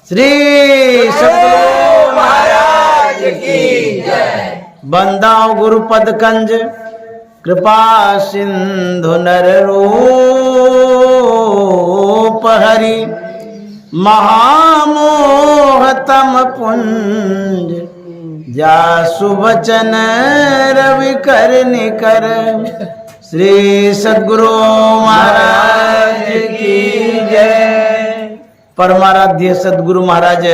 श्री सद्गुरु महाराज की जय। बंदाओ गुरुपद कंज कृपा सिंधु नर रूप हरि महामोहतम पुंज जासु बचन रवि कर निकर। श्री सद्गुरु महाराज की जय। परमाराध्य सद्गुरु महाराज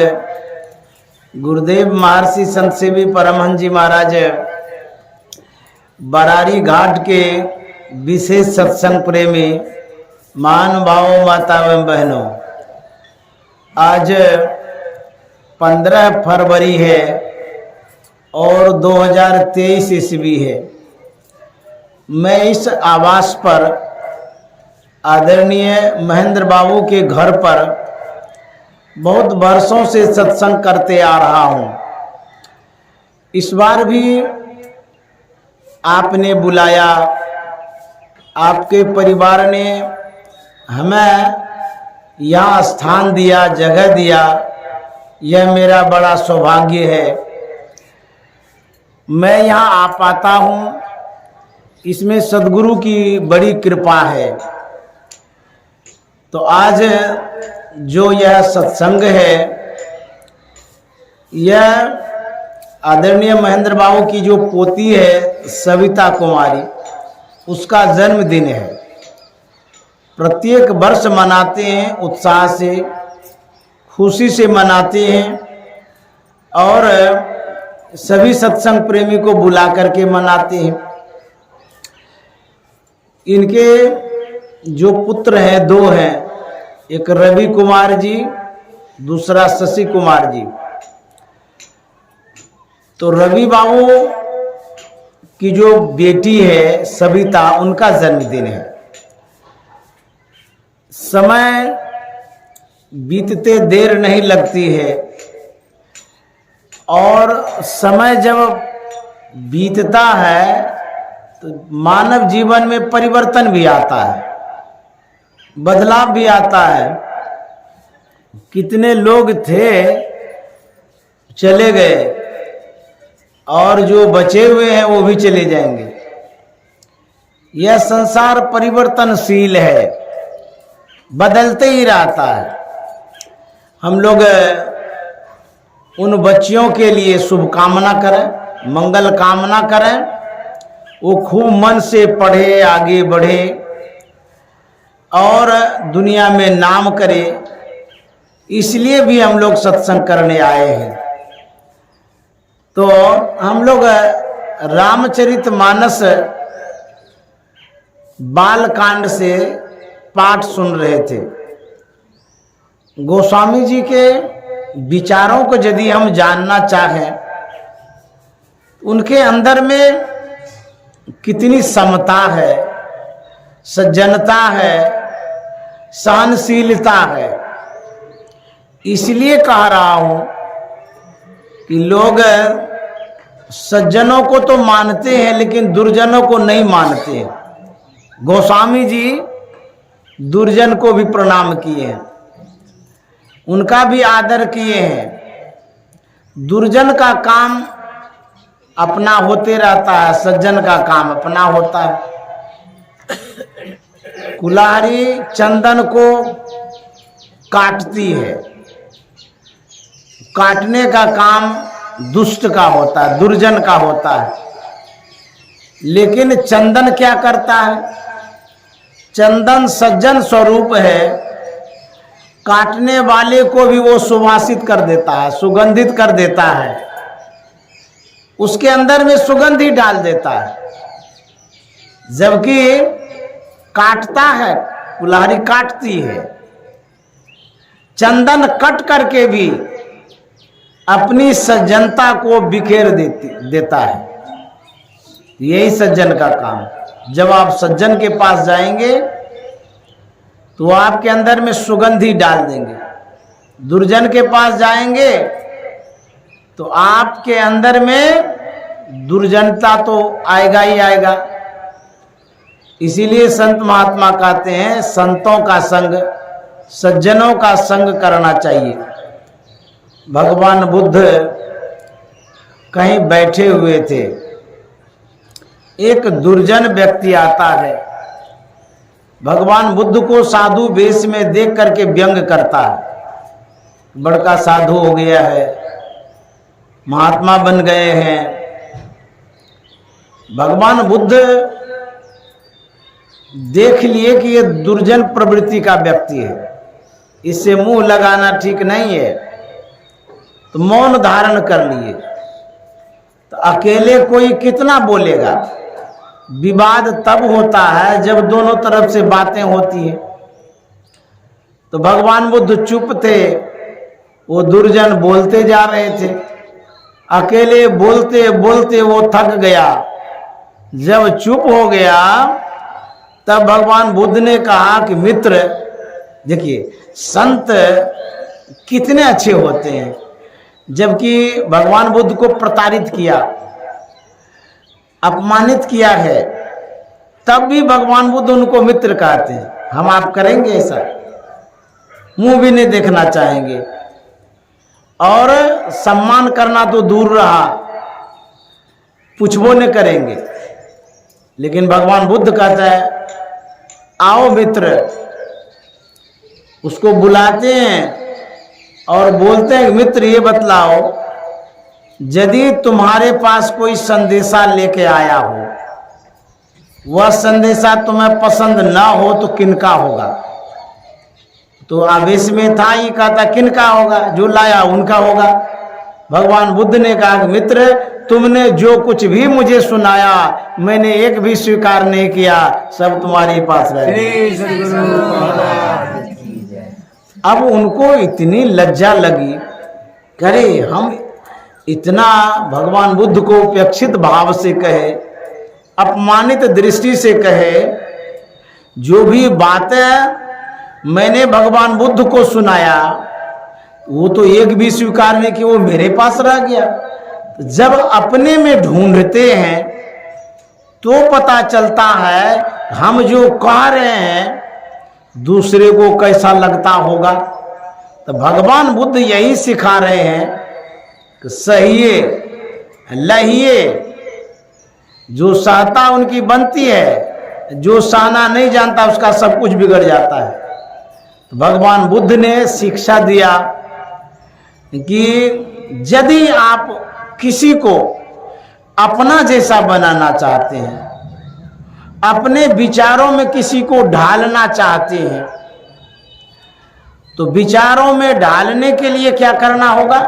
गुरुदेव महर्षि संत सेवी परमहंस जी महाराज बरारी घाट के विशेष सत्संग प्रेमी महानुभावों माता एवं बहनों, आज 15 फरवरी है और 2023 ईस्वी है। मैं इस आवास पर आदरणीय महेंद्र बाबू के घर पर बहुत वर्षों से सत्संग करते आ रहा हूँ। इस बार भी आपने बुलाया, आपके परिवार ने हमें यहाँ स्थान दिया, जगह दिया, यह मेरा बड़ा सौभाग्य है। मैं यहाँ आ पाता हूँ, इसमें सद्गुरु की बड़ी कृपा है। तो आज जो यह सत्संग है, यह आदरणीय महेंद्र बाबू की जो पोती है सविता कुमारी, उसका जन्मदिन है। प्रत्येक वर्ष मनाते हैं, उत्साह से खुशी से मनाते हैं और सभी सत्संग प्रेमी को बुला करके मनाते हैं। इनके जो पुत्र हैं, 2 हैं, एक रवि कुमार जी, दूसरा शशि कुमार जी। तो रवि बाबू की जो बेटी है सविता, उनका जन्मदिन है। समय बीतते देर नहीं लगती है और समय जब बीतता है तो मानव जीवन में परिवर्तन भी आता है, बदलाव भी आता है। कितने लोग थे चले गए और जो बचे हुए हैं वो भी चले जाएंगे। यह संसार परिवर्तनशील है, बदलते ही रहता है। हम लोग उन बच्चियों के लिए शुभकामना करें, मंगल कामना करें, वो खूब मन से पढ़े, आगे बढ़े और दुनिया में नाम करे। इसलिए भी हम लोग सत्संग करने आए हैं। तो हम लोग रामचरितमानस बालकांड से पाठ सुन रहे थे। गोस्वामी जी के विचारों को यदि हम जानना चाहें, उनके अंदर में कितनी समता है, सज्जनता है, सहनशीलता है। इसलिए कह रहा हूं कि लोग सज्जनों को तो मानते हैं लेकिन दुर्जनों को नहीं मानते हैं। गोस्वामी जी दुर्जन को भी प्रणाम किए हैं, उनका भी आदर किए हैं। दुर्जन का काम अपना होते रहता है, सज्जन का काम अपना होता है। कुल्हाड़ी चंदन को काटती है, काटने का काम दुष्ट का होता है, दुर्जन का होता है। लेकिन चंदन क्या करता है? चंदन सज्जन स्वरूप है, काटने वाले को भी वो सुवासित कर देता है, सुगंधित कर देता है, उसके अंदर में सुगंध ही डाल देता है। जबकि काटता है, कुल्हाड़ी काटती है, चंदन कट करके भी अपनी सज्जनता को बिखेर देता है। यही सज्जन का काम। जब आप सज्जन के पास जाएंगे तो आपके अंदर में सुगंधी डाल देंगे। दुर्जन के पास जाएंगे तो आपके अंदर में दुर्जनता तो आएगा ही आएगा। इसीलिए संत महात्मा कहते हैं संतों का संग, सज्जनों का संग करना चाहिए। भगवान बुद्ध कहीं बैठे हुए थे। एक दुर्जन व्यक्ति आता है, भगवान बुद्ध को साधु वेश में देख करके व्यंग करता है। बड़का साधु हो गया है, महात्मा बन गए हैं। भगवान बुद्ध देख लिए कि ये दुर्जन प्रवृत्ति का व्यक्ति है, इससे मुंह लगाना ठीक नहीं है, तो मौन धारण कर लिए। तो अकेले कोई कितना बोलेगा? विवाद तब होता है जब दोनों तरफ से बातें होती है। तो भगवान बुद्ध चुप थे, वो दुर्जन बोलते जा रहे थे। अकेले बोलते बोलते वो थक गया। जब चुप हो गया तब भगवान बुद्ध ने कहा कि मित्र, देखिए संत कितने अच्छे होते हैं। जबकि भगवान बुद्ध को प्रताड़ित किया, अपमानित किया है, तब भी भगवान बुद्ध उनको मित्र कहते हैं। हम आप करेंगे ऐसा? मुंह भी नहीं देखना चाहेंगे, और सम्मान करना तो दूर रहा, पूछबो नहीं करेंगे। लेकिन भगवान बुद्ध कहता है आओ मित्र। उसको बुलाते हैं और बोलते हैं मित्र ये बतलाओ, यदि तुम्हारे पास कोई संदेशा लेके आया हो, वह संदेशा तुम्हें पसंद ना हो तो किनका होगा? तो आवेश में था, ही कहता किनका होगा? जो लाया उनका होगा। भगवान बुद्ध ने कहा मित्र, तुमने जो कुछ भी मुझे सुनाया मैंने एक भी स्वीकार नहीं किया, सब तुम्हारे पास रहे। अब उनको इतनी लज्जा लगी, करे हम इतना भगवान बुद्ध को उपेक्षित भाव से कहे, अपमानित दृष्टि से कहे। जो भी बातें मैंने भगवान बुद्ध को सुनाया वो तो एक भी स्वीकार नहीं कि वो मेरे पास रह गया। जब अपने में ढूंढते हैं तो पता चलता है हम जो कह रहे हैं दूसरे को कैसा लगता होगा। तो भगवान बुद्ध यही सिखा रहे हैं कि सहिए लहिए, जो सहता उनकी बनती है, जो सहना नहीं जानता उसका सब कुछ बिगड़ जाता है। तो भगवान बुद्ध ने शिक्षा दिया कि यदि आप किसी को अपना जैसा बनाना चाहते हैं, अपने विचारों में किसी को ढालना चाहते हैं, तो विचारों में ढालने के लिए क्या करना होगा?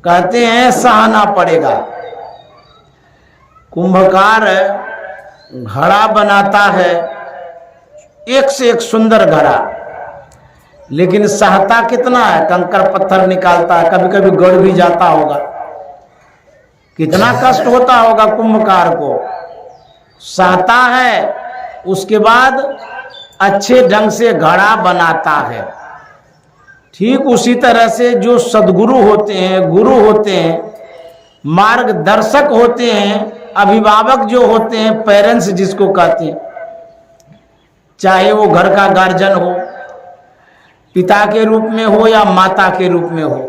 कहते हैं सहना पड़ेगा। कुंभकार घड़ा बनाता है, एक से एक सुंदर घड़ा, लेकिन सहता कितना है? कंकड़ पत्थर निकालता है, कभी कभी गड़ भी जाता होगा। कितना कष्ट होता होगा कुंभकार को। सहता है, उसके बाद अच्छे ढंग से घड़ा बनाता है। ठीक उसी तरह से जो सद्गुरु होते हैं, गुरु होते हैं, मार्गदर्शक होते हैं, अभिभावक जो होते हैं, पेरेंट्स जिसको कहते हैं, चाहे वो घर का गार्जियन हो, पिता के रूप में हो या माता के रूप में हो,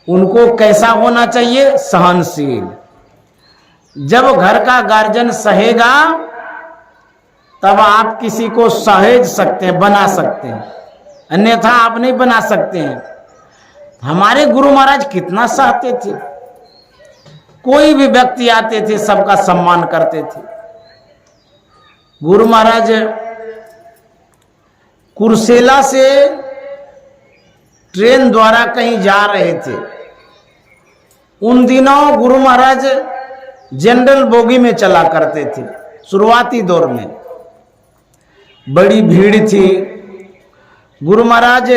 उनको कैसा होना चाहिए? सहनशील। जब घर का गार्जियन सहेगा तब आप किसी को सहेज सकते हैं, बना सकते हैं, अन्यथा आप नहीं बना सकते हैं। हमारे गुरु महाराज कितना सहते थे, कोई भी व्यक्ति आते थे सबका सम्मान करते थे। गुरु महाराज कुर्सेला से ट्रेन द्वारा कहीं जा रहे थे। उन दिनों गुरु महाराज जनरल बोगी में चला करते थे। शुरुआती दौर में बड़ी भीड़ थी। गुरु महाराज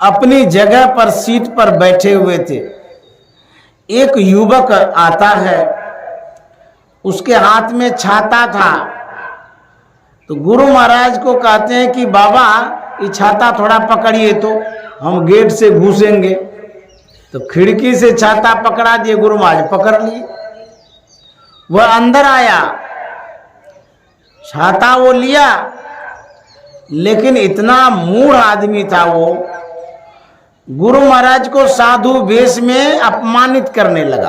अपनी जगह पर सीट पर बैठे हुए थे। एक युवक आता है, उसके हाथ में छाता था। तो गुरु महाराज को कहते हैं कि बाबा ये छाता थोड़ा पकड़िए तो हम गेट से घुसेंगे। तो खिड़की से छाता पकड़ा दिए, गुरु महाराज पकड़ लिए। वह अंदर आया, छाता वो लिया, लेकिन इतना मूढ़ आदमी था वो गुरु महाराज को साधु वेश में अपमानित करने लगा।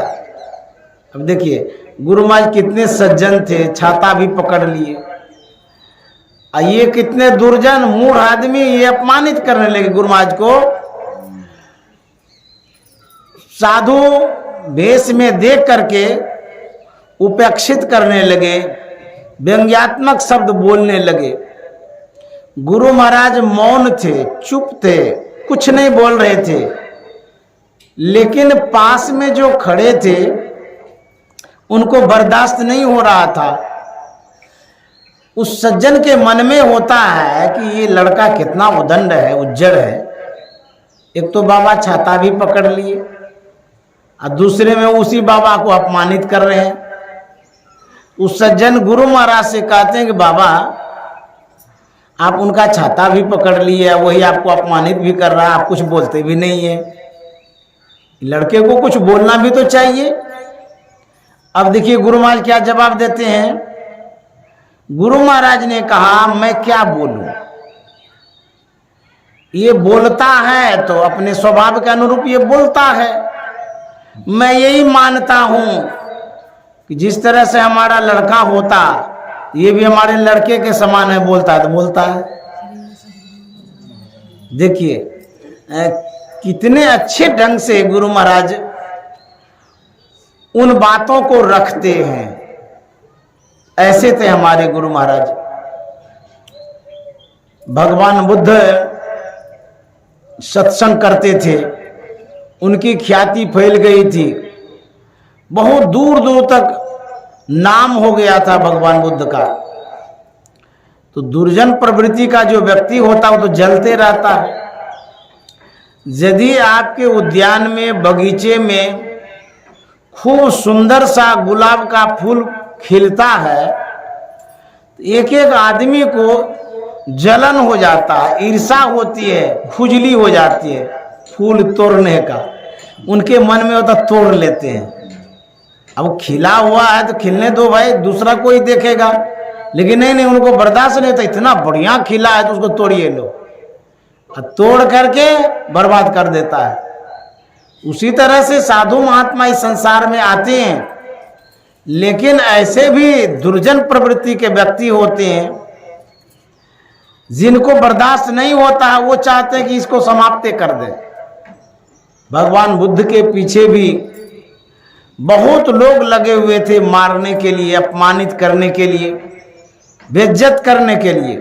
अब देखिए गुरु महाराज कितने सज्जन थे, छाता भी पकड़ लिए, और ये कितने दुर्जन मूढ़ आदमी ये अपमानित करने लगे गुरु महाराज को। साधु वेश में देख करके उपेक्षित करने लगे, व्यंग्यात्मक शब्द बोलने लगे। गुरु महाराज मौन थे, चुप थे, कुछ नहीं बोल रहे थे, लेकिन पास में जो खड़े थे उनको बर्दाश्त नहीं हो रहा था। उस सज्जन के मन में होता है कि ये लड़का कितना उदंड है, उज्जड़ है। एक तो बाबा छाता भी पकड़ लिए और दूसरे में उसी बाबा को अपमानित कर रहे हैं। उस सज्जन गुरु महाराज से कहते हैं कि बाबा आप उनका छाता भी पकड़ लिए, वही आपको अपमानित भी कर रहा है, आप कुछ बोलते भी नहीं है। लड़के को कुछ बोलना भी तो चाहिए। अब देखिए गुरु महाराज क्या जवाब देते हैं। गुरु महाराज ने कहा मैं क्या बोलूं, ये बोलता है तो अपने स्वभाव के अनुरूप ये बोलता है। मैं यही मानता हूं कि जिस तरह से हमारा लड़का होता ये भी हमारे लड़के के समान है, बोलता है तो बोलता है। देखिए कितने अच्छे ढंग से गुरु महाराज उन बातों को रखते हैं। ऐसे थे हमारे गुरु महाराज। भगवान बुद्ध सत्संग करते थे, उनकी ख्याति फैल गई थी, बहुत दूर दूर तक नाम हो गया था भगवान बुद्ध का। तो दुर्जन प्रवृत्ति का जो व्यक्ति होता है वो तो जलते रहता है। यदि आपके उद्यान में, बगीचे में खूब सुंदर सा गुलाब का फूल खिलता है, तो एक एक आदमी को जलन हो जाता है, ईर्षा होती है, खुजली हो जाती है फूल तोड़ने का। उनके मन में होता तोड़ लेते हैं। अब खिला हुआ है तो खिलने दो भाई, दूसरा कोई देखेगा। लेकिन नहीं, उनको बर्दाश्त नहीं होता, इतना बढ़िया खिला है तो उसको तोड़िए लो, तोड़ करके बर्बाद कर देता है। उसी तरह से साधु महात्मा इस संसार में आते हैं, लेकिन ऐसे भी दुर्जन प्रवृत्ति के व्यक्ति होते हैं जिनको बर्दाश्त नहीं होता है, वो चाहते हैं कि इसको समाप्त कर दें। भगवान बुद्ध के पीछे भी बहुत लोग लगे हुए थे मारने के लिए, अपमानित करने के लिए, बेइज्जत करने के लिए।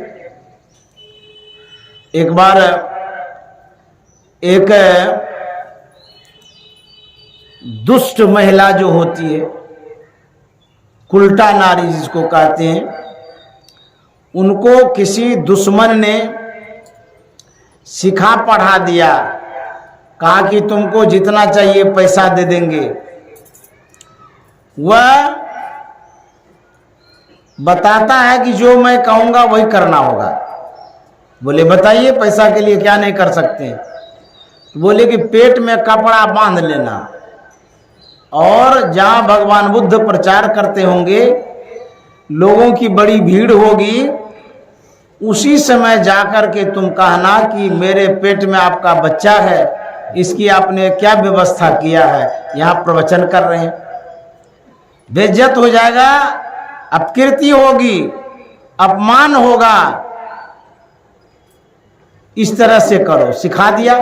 एक बार एक दुष्ट महिला जो होती है, कुलटा नारी जिसको कहते हैं, उनको किसी दुश्मन ने सिखा पढ़ा दिया, कहा कि तुमको जितना चाहिए पैसा दे देंगे। वह बताता है कि जो मैं कहूंगा वही करना होगा। बोले बताइए पैसा के लिए क्या नहीं कर सकते। बोले कि पेट में कपड़ा बांध लेना, और जहां भगवान बुद्ध प्रचार करते होंगे, लोगों की बड़ी भीड़ होगी, उसी समय जाकर के तुम कहना कि मेरे पेट में आपका बच्चा है, इसकी आपने क्या व्यवस्था किया है, यहां प्रवचन कर रहे हैं। बेइज्जत हो जाएगा, अपकीर्ति होगी, अपमान होगा, इस तरह से करो, सिखा दिया।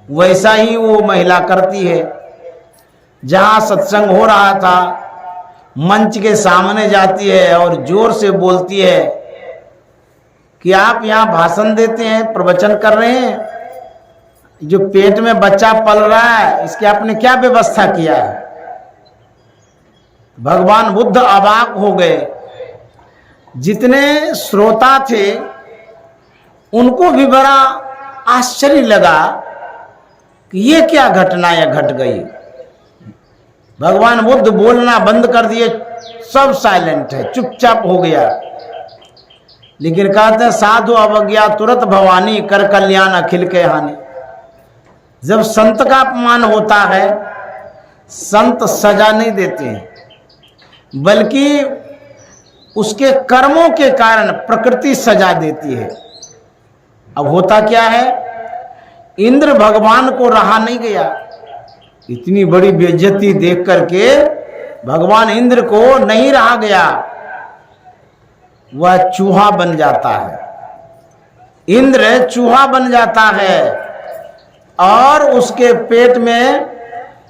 वैसा ही वो महिला करती है। जहां सत्संग हो रहा था, मंच के सामने जाती है और जोर से बोलती है कि आप यहां भाषण देते हैं, प्रवचन कर रहे हैं, जो पेट में बच्चा पल रहा है इसकी आपने क्या व्यवस्था किया है। भगवान बुद्ध अवाक हो गए। जितने श्रोता थे उनको भी बड़ा आश्चर्य लगा कि ये क्या घटना या घट गई। भगवान बुद्ध बोलना बंद कर दिए, सब साइलेंट है, चुपचाप हो गया। लेकिन कहते हैं साधु अवज्ञा तुरंत भवानी, कर कल्याण अखिल के हानि। जब संत का अपमान होता है, संत सजा नहीं देते हैं, बल्कि उसके कर्मों के कारण प्रकृति सजा देती है। अब होता क्या है इंद्र भगवान को रहा नहीं गया। इतनी बड़ी बेइज्जती देख करके भगवान इंद्र को नहीं रहा गया, वह चूहा बन जाता है। इंद्र चूहा बन जाता है और उसके पेट में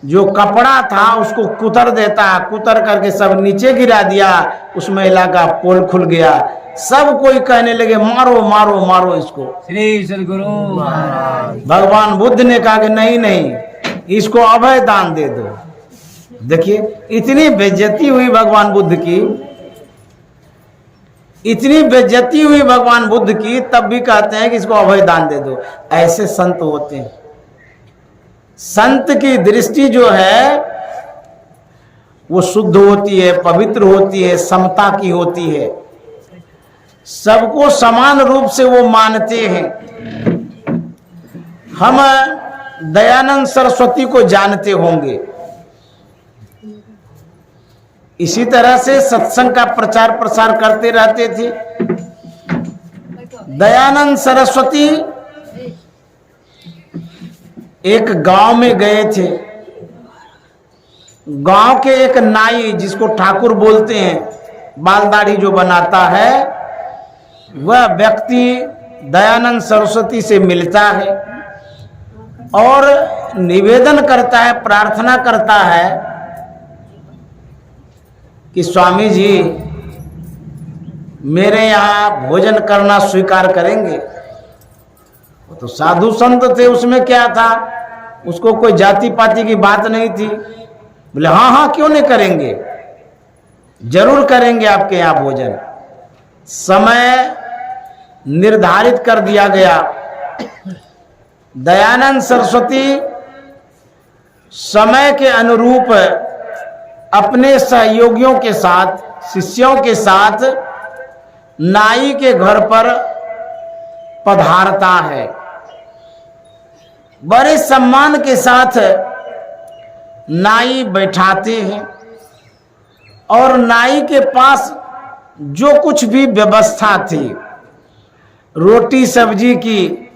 जो कपड़ा था उसको कुतर देता है, कुतर करके सब नीचे गिरा दिया। उस महिला का पोल खुल गया। सब कोई कहने लगे मारो मारो मारो इसको। श्री सद्गुरु भगवान बुद्ध ने कहा कि नहीं नहीं, इसको अभय दान दे दो। देखिए इतनी बेइज्जती हुई भगवान बुद्ध की, इतनी बेइज्जती हुई भगवान बुद्ध की, तब भी कहते हैं कि इसको अभय दान दे दो। ऐसे संत होते हैं। संत की दृष्टि जो है वो शुद्ध होती है, पवित्र होती है, समता की होती है। सबको समान रूप से वो मानते हैं। हम दयानंद सरस्वती को जानते होंगे। इसी तरह से सत्संग का प्रचार प्रसार करते रहते थे। दयानंद सरस्वती एक गांव में गए थे। गांव के एक नाई, जिसको ठाकुर बोलते हैं, बाल दाढ़ी जो बनाता है, वह व्यक्ति दयानंद सरस्वती से मिलता है और निवेदन करता है, प्रार्थना करता है कि स्वामी जी मेरे यहाँ भोजन करना स्वीकार करेंगे। वो तो साधु संत थे, उसमें क्या था, उसको कोई जाति पाति की बात नहीं थी। बोले हाँ हाँ क्यों नहीं करेंगे, जरूर करेंगे आपके यहाँ भोजन। समय निर्धारित कर दिया गया। दयानंद सरस्वती समय के अनुरूप अपने सहयोगियों के साथ, शिष्यों के साथ नाई के घर पर पधारता है। बड़े सम्मान के साथ नाई बैठाते हैं और नाई के पास जो कुछ भी व्यवस्था थी रोटी सब्जी की,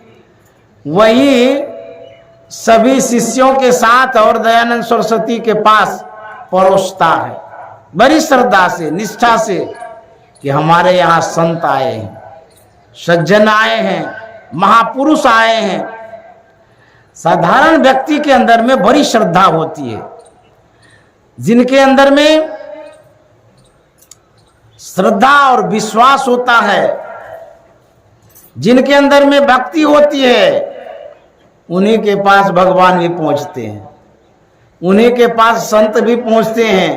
वही सभी शिष्यों के साथ और दयानंद सरस्वती के पास परोसता है, बड़ी श्रद्धा से, निष्ठा से, कि हमारे यहाँ संत आए हैं, सज्जन आए हैं, महापुरुष आए हैं। साधारण व्यक्ति के अंदर में बड़ी श्रद्धा होती है। जिनके अंदर में श्रद्धा और विश्वास होता है, जिनके अंदर में भक्ति होती है, उन्हीं के पास भगवान भी पहुंचते हैं, उन्हीं के पास संत भी पहुंचते हैं।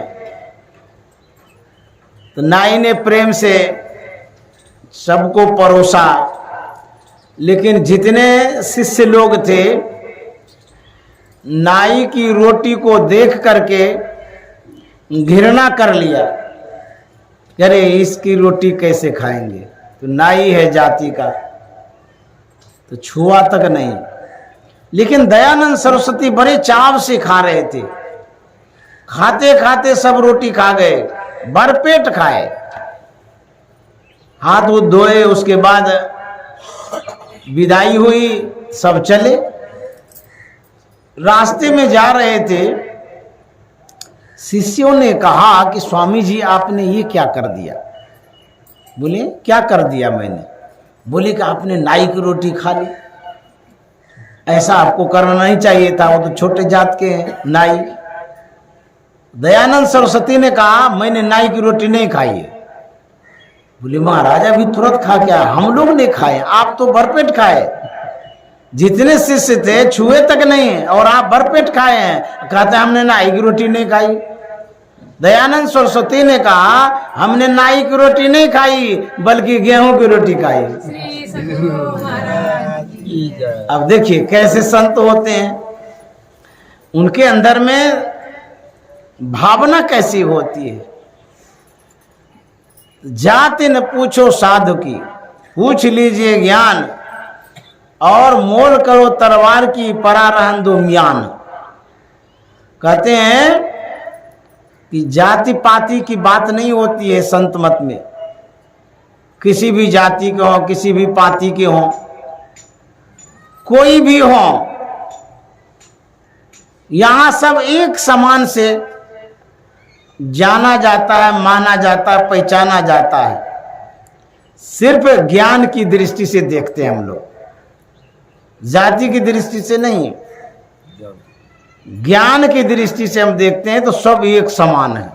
तो नाई ने प्रेम से सबको परोसा, लेकिन जितने शिष्य लोग थे नाई की रोटी को देख करके घृणा कर लिया, अरे इसकी रोटी कैसे खाएंगे, तो नाई है जाति का, तो छुआ तक नहीं। लेकिन दयानंद सरस्वती बड़े चाव से खा रहे थे। खाते खाते सब रोटी खा गए, भरपेट खाए, हाथ वो धोए, उसके बाद विदाई हुई, सब चले। रास्ते में जा रहे थे, शिष्यों ने कहा कि स्वामी जी आपने ये क्या कर दिया। बोले क्या कर दिया मैंने। बोले कि आपने नाई की रोटी खा ली, ऐसा आपको करना नहीं चाहिए था, वो तो छोटे जात के हैं नाई। दयानंद सरस्वती ने कहा मैंने नाई की रोटी नहीं खाई है। बोले महाराज अभी तुरंत खा क्या, हम लोग ने खाए, आप तो भरपेट खाए। जितने शिष्य थे छुए तक नहीं और आप भरपेट खाए हैं। कहते हमने नाई की रोटी नहीं खाई। दयानंद सरस्वती ने कहा हमने नाई की रोटी नहीं खाई बल्कि गेहूं की रोटी खाई। अब देखिए कैसे संत होते हैं, उनके अंदर में भावना कैसी होती है। जाति न पूछो साधु की, पूछ लीजिए ज्ञान, और मोल करो तलवार की, परा रहन दो म्यान। कहते हैं कि जाति पाति की बात नहीं होती है संत मत में। किसी भी जाति के हो, किसी भी पाति के हो, कोई भी हो, यहां सब एक समान से जाना जाता है, माना जाता है, पहचाना जाता है। सिर्फ ज्ञान की दृष्टि से देखते हैं हम लोग, जाति की दृष्टि से नहीं, ज्ञान की दृष्टि से हम देखते हैं तो सब एक समान है।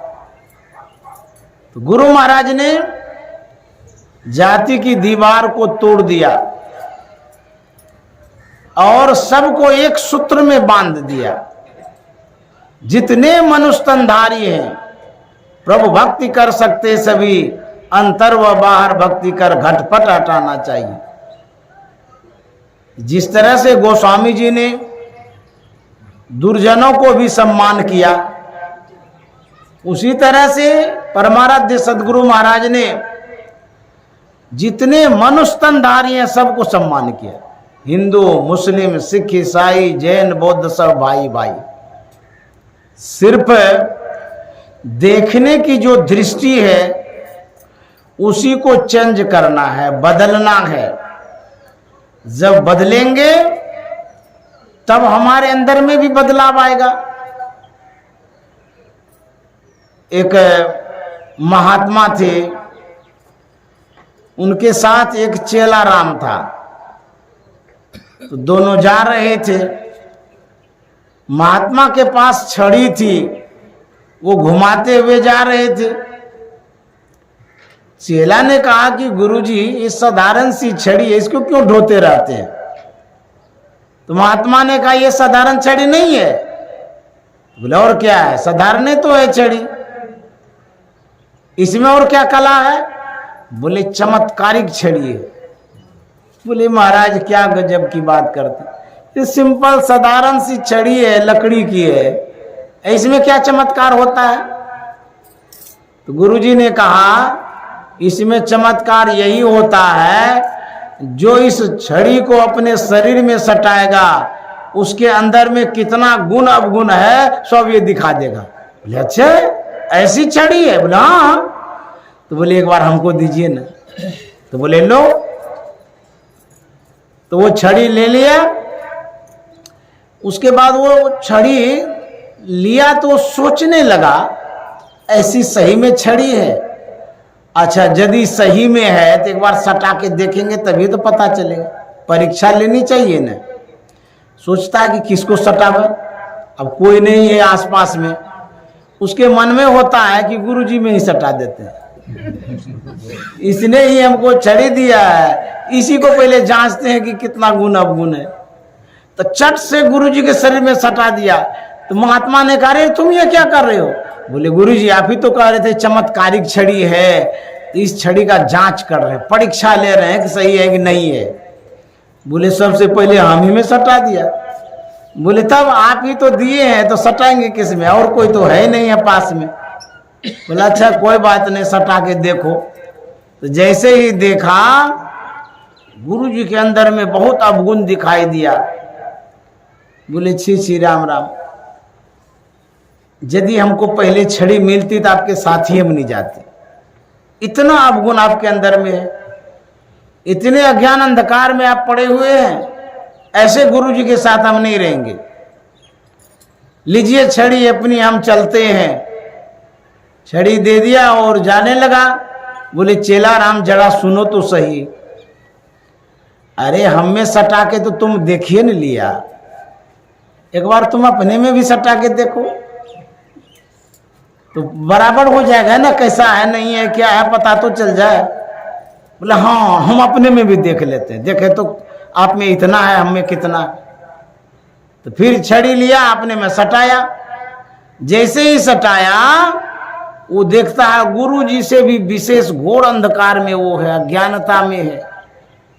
तो गुरु महाराज ने जाति की दीवार को तोड़ दिया और सबको एक सूत्र में बांध दिया। जितने मनुष्य तनधारी हैं प्रभु भक्ति कर सकते सभी, अंतर व बाहर भक्ति कर घटपट हटाना चाहिए। जिस तरह से गोस्वामी जी ने दुर्जनों को भी सम्मान किया, उसी तरह से परमाराध्य सदगुरु महाराज ने जितने मनुष्य तनधारी हैं सबको सम्मान किया। हिंदू, मुस्लिम, सिख, ईसाई, जैन, बौद्ध सब भाई भाई। सिर्फ देखने की जो दृष्टि है उसी को चेंज करना है, बदलना है। जब बदलेंगे तब हमारे अंदर में भी बदलाव आएगा। एक महात्मा थे, उनके साथ एक चेला राम था। तो दोनों जा रहे थे। महात्मा के पास छड़ी थी, वो घुमाते हुए जा रहे थे। चेला ने कहा कि गुरुजी, ये साधारण सी छड़ी है, इसको क्यों ढोते रहते हैं? तो महात्मा ने कहा ये साधारण छड़ी नहीं है। बोले और क्या है? साधारण ही तो है छड़ी, इसमें और क्या कला है? बोले चमत्कारिक छड़ी है। बोले महाराज क्या गजब की बात करते, ये सिंपल साधारण सी छड़ी है, लकड़ी की है, इसमें क्या चमत्कार होता है? तो गुरुजी ने कहा इसमें चमत्कार यही होता है, जो इस छड़ी को अपने शरीर में सटाएगा उसके अंदर में कितना गुण अवगुण है सब ये दिखा देगा। बोले अच्छा ऐसी छड़ी है? बोले हाँ। तो बोले एक बार हमको दीजिए ना। तो बोले लो। तो वो छड़ी ले लिया। उसके बाद वो छड़ी लिया तो सोचने लगा ऐसी सही में छड़ी है। अच्छा यदि सही में है तो एक बार सटा के देखेंगे तभी तो पता चलेगा, परीक्षा लेनी चाहिए ना। सोचता है कि किसको सटावे, अब कोई नहीं है आसपास में। उसके मन में होता है कि गुरुजी में ही सटा देते हैं, इसने ही हमको छड़ी दिया है, इसी को पहले जांचते हैं कि कितना गुण अवगुण है। तो चट से गुरुजी के शरीर में सटा दिया। तो महात्मा ने कहा रे तुम ये क्या कर रहे हो? बोले गुरुजी आप ही तो कह रहे थे चमत्कारिक छड़ी है, तो इस छड़ी का जांच कर रहे हैं, परीक्षा ले रहे हैं कि सही है कि नहीं है। बोले सबसे पहले हम ही में सटा दिया। बोले तब आप ही तो दिए हैं तो सटाएंगे किस में, और कोई तो है नहीं है पास में। बोला अच्छा कोई बात नहीं, सटा के देखो। तो जैसे ही देखा गुरुजी के अंदर में बहुत अवगुण दिखाई दिया। बोले छी छी राम राम, यदि हमको पहले छड़ी मिलती तो आपके साथ ही हम नहीं जाते। इतना अवगुण आपके अंदर में है, इतने अज्ञान अंधकार में आप पड़े हुए हैं, ऐसे गुरुजी के साथ हम नहीं रहेंगे। लीजिए छड़ी अपनी, हम चलते हैं। छड़ी दे दिया और जाने लगा। बोले चेला राम जरा सुनो तो सही, अरे हम में सटा के तो तुम देखिए न लिया, एक बार तुम अपने में भी सटा के देखो तो बराबर हो जाएगा ना, कैसा है नहीं है क्या है पता तो चल जाए। बोले हाँ हम अपने में भी देख लेते हैं, देखे तो आप में इतना है हम में कितना। तो फिर छड़ी लिया, अपने में सटाया। जैसे ही सटाया वो देखता है गुरु जी से भी विशेष घोर अंधकार में वो है, अज्ञानता में है,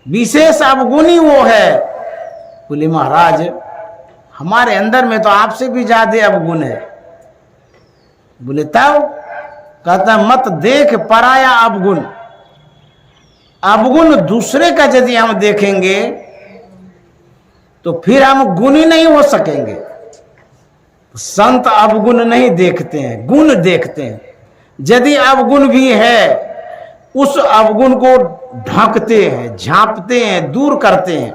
विशेष अवगुणी वो है। बोले महाराज हमारे अंदर में तो आपसे भी ज्यादा अवगुण है। बोले तब? कहता मत देख पराया अवगुण। अवगुण दूसरे का यदि हम देखेंगे तो फिर हम गुणी नहीं हो सकेंगे। संत अवगुण नहीं देखते हैं, गुण देखते हैं। यदि अवगुण भी है उस अवगुण को ढकते हैं, झांपते हैं, दूर करते हैं।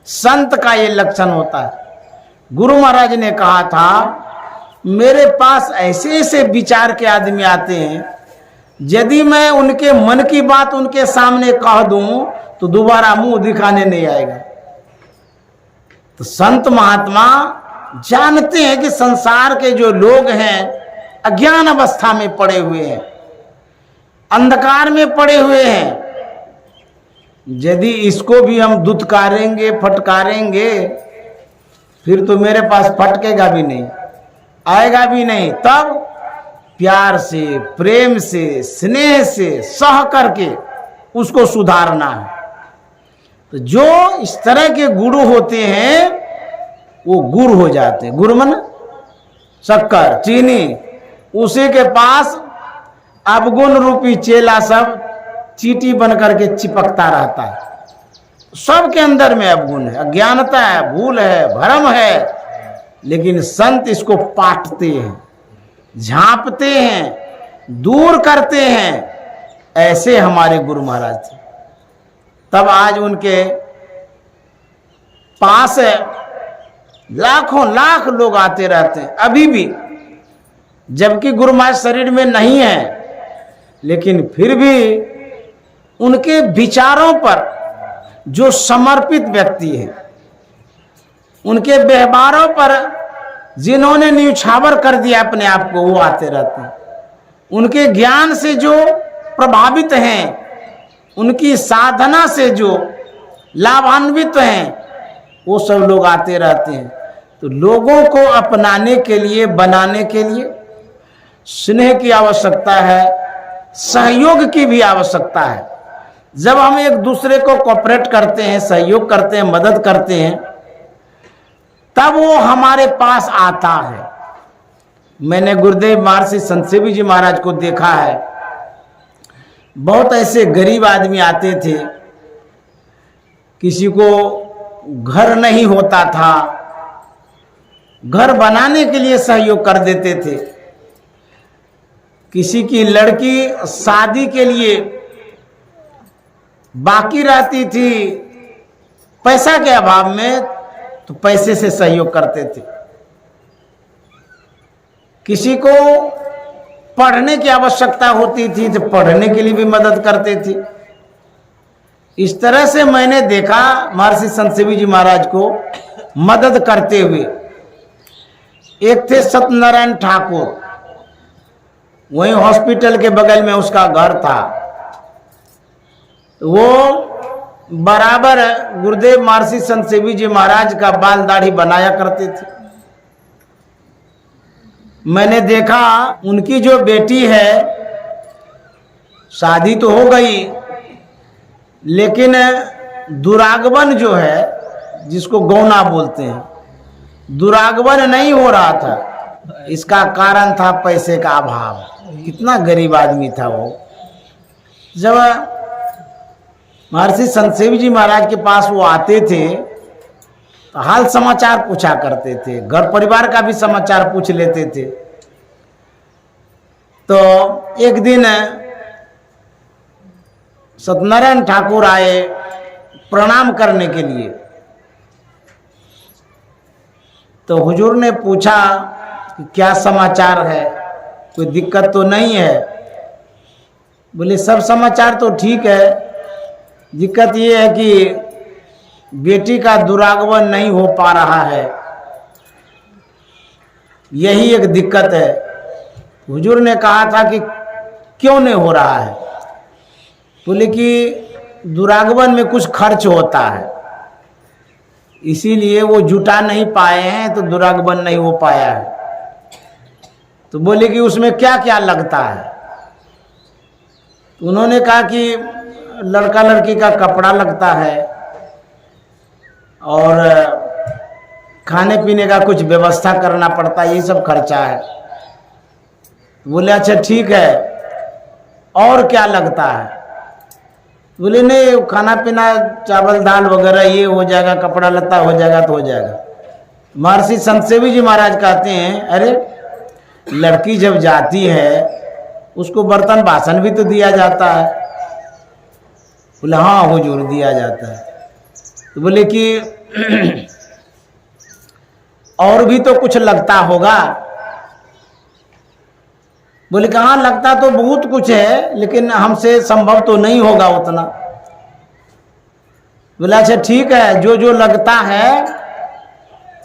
संत का ये लक्षण होता है। गुरु महाराज ने कहा था, मेरे पास ऐसे ऐसे विचार के आदमी आते हैं, यदि मैं उनके मन की बात उनके सामने कह दूं तो दोबारा मुंह दिखाने नहीं आएगा। तो संत महात्मा जानते हैं कि संसार के जो लोग हैं अज्ञान अवस्था में पड़े हुए हैं, अंधकार में पड़े हुए हैं। यदि इसको भी हम दुत्कारेंगे, फटकारेंगे, फिर तो मेरे पास फटकेगा भी नहीं, आएगा भी नहीं। तब प्यार से, प्रेम से, स्नेह से सह करके उसको सुधारना है। तो जो इस तरह के गुरु होते हैं वो गुरु हो जाते हैं। गुरु मन शक्कर, चीनी, उसी के पास अवगुण रूपी चेला सब चींटी बन करके चिपकता रहता है। सबके अंदर में अवगुण है, अज्ञानता है, भूल है, भ्रम है, लेकिन संत इसको पाटते हैं, झांपते हैं, दूर करते हैं। ऐसे हमारे गुरु महाराज थे। तब आज उनके पास लाखों लाख लोग आते रहते हैं अभी भी, जबकि गुरु महाराज शरीर में नहीं है, लेकिन फिर भी उनके विचारों पर जो समर्पित व्यक्ति है, उनके व्यवहारों पर जिन्होंने न्यौछावर कर दिया अपने आप को, वो आते रहते हैं। उनके ज्ञान से जो प्रभावित हैं, उनकी साधना से जो लाभान्वित हैं, वो सब लोग आते रहते हैं। तो लोगों को अपनाने के लिए, बनाने के लिए स्नेह की आवश्यकता है, सहयोग की भी आवश्यकता है। जब हम एक दूसरे को कोऑपरेट करते हैं, सहयोग करते हैं, मदद करते हैं, तब वो हमारे पास आता है। मैंने गुरुदेव महर्षि संत सेवी जी महाराज को देखा है, बहुत ऐसे गरीब आदमी आते थे, किसी को घर नहीं होता था, घर बनाने के लिए सहयोग कर देते थे। किसी की लड़की शादी के लिए बाकी रहती थी पैसा के अभाव में, तो पैसे से सहयोग करते थे। किसी को पढ़ने की आवश्यकता होती थी तो पढ़ने के लिए भी मदद करते थे। इस तरह से मैंने देखा महर्षि संत सेवी जी महाराज को मदद करते हुए। एक थे सत्यनारायण ठाकुर, वहीं हॉस्पिटल के बगल में उसका घर था। वो बराबर गुरुदेव महर्षि संत सेवी जी महाराज का बाल दाढ़ी बनाया करते थे। मैंने देखा उनकी जो बेटी है, शादी तो हो गई, लेकिन दुरागमन जो है, जिसको गौना बोलते हैं, दुरागमन नहीं हो रहा था। इसका कारण था पैसे का अभाव। कितना गरीब आदमी था वो। जब महर्षि संत सेवी जी महाराज के पास वो आते थे तो हाल समाचार पूछा करते थे, घर परिवार का भी समाचार पूछ लेते थे। तो एक दिन सत्यनारायण ठाकुर आए प्रणाम करने के लिए। तो हुजूर ने पूछा कि क्या समाचार है, कोई दिक्कत तो नहीं है? बोले सब समाचार तो ठीक है, दिक्कत ये है कि बेटी का दुरागमन नहीं हो पा रहा है, यही एक दिक्कत है। हुजूर ने कहा था कि क्यों नहीं हो रहा है? बोले कि दुरागमन में कुछ खर्च होता है, इसीलिए वो जुटा नहीं पाए हैं, तो दुरागमन नहीं हो पाया है। तो बोले कि उसमें क्या क्या लगता है? तो उन्होंने कहा कि लड़का लड़की का कपड़ा लगता है और खाने पीने का कुछ व्यवस्था करना पड़ता है, ये सब खर्चा है। बोले अच्छा ठीक है, और क्या लगता है? बोले नहीं, खाना पीना चावल दाल वगैरह ये हो जाएगा, कपड़ा लत्ता हो जाएगा तो हो जाएगा। महर्षि संत सेवी जी महाराज कहते हैं, अरे लड़की जब जाती है उसको बर्तन बासन भी तो दिया जाता है। बोले हाँ हुजूर दिया जाता है। तो बोले कि और भी तो कुछ लगता होगा। बोले कहाँ लगता तो बहुत कुछ है, लेकिन हमसे संभव तो नहीं होगा उतना। बोले अच्छा ठीक है, जो जो लगता है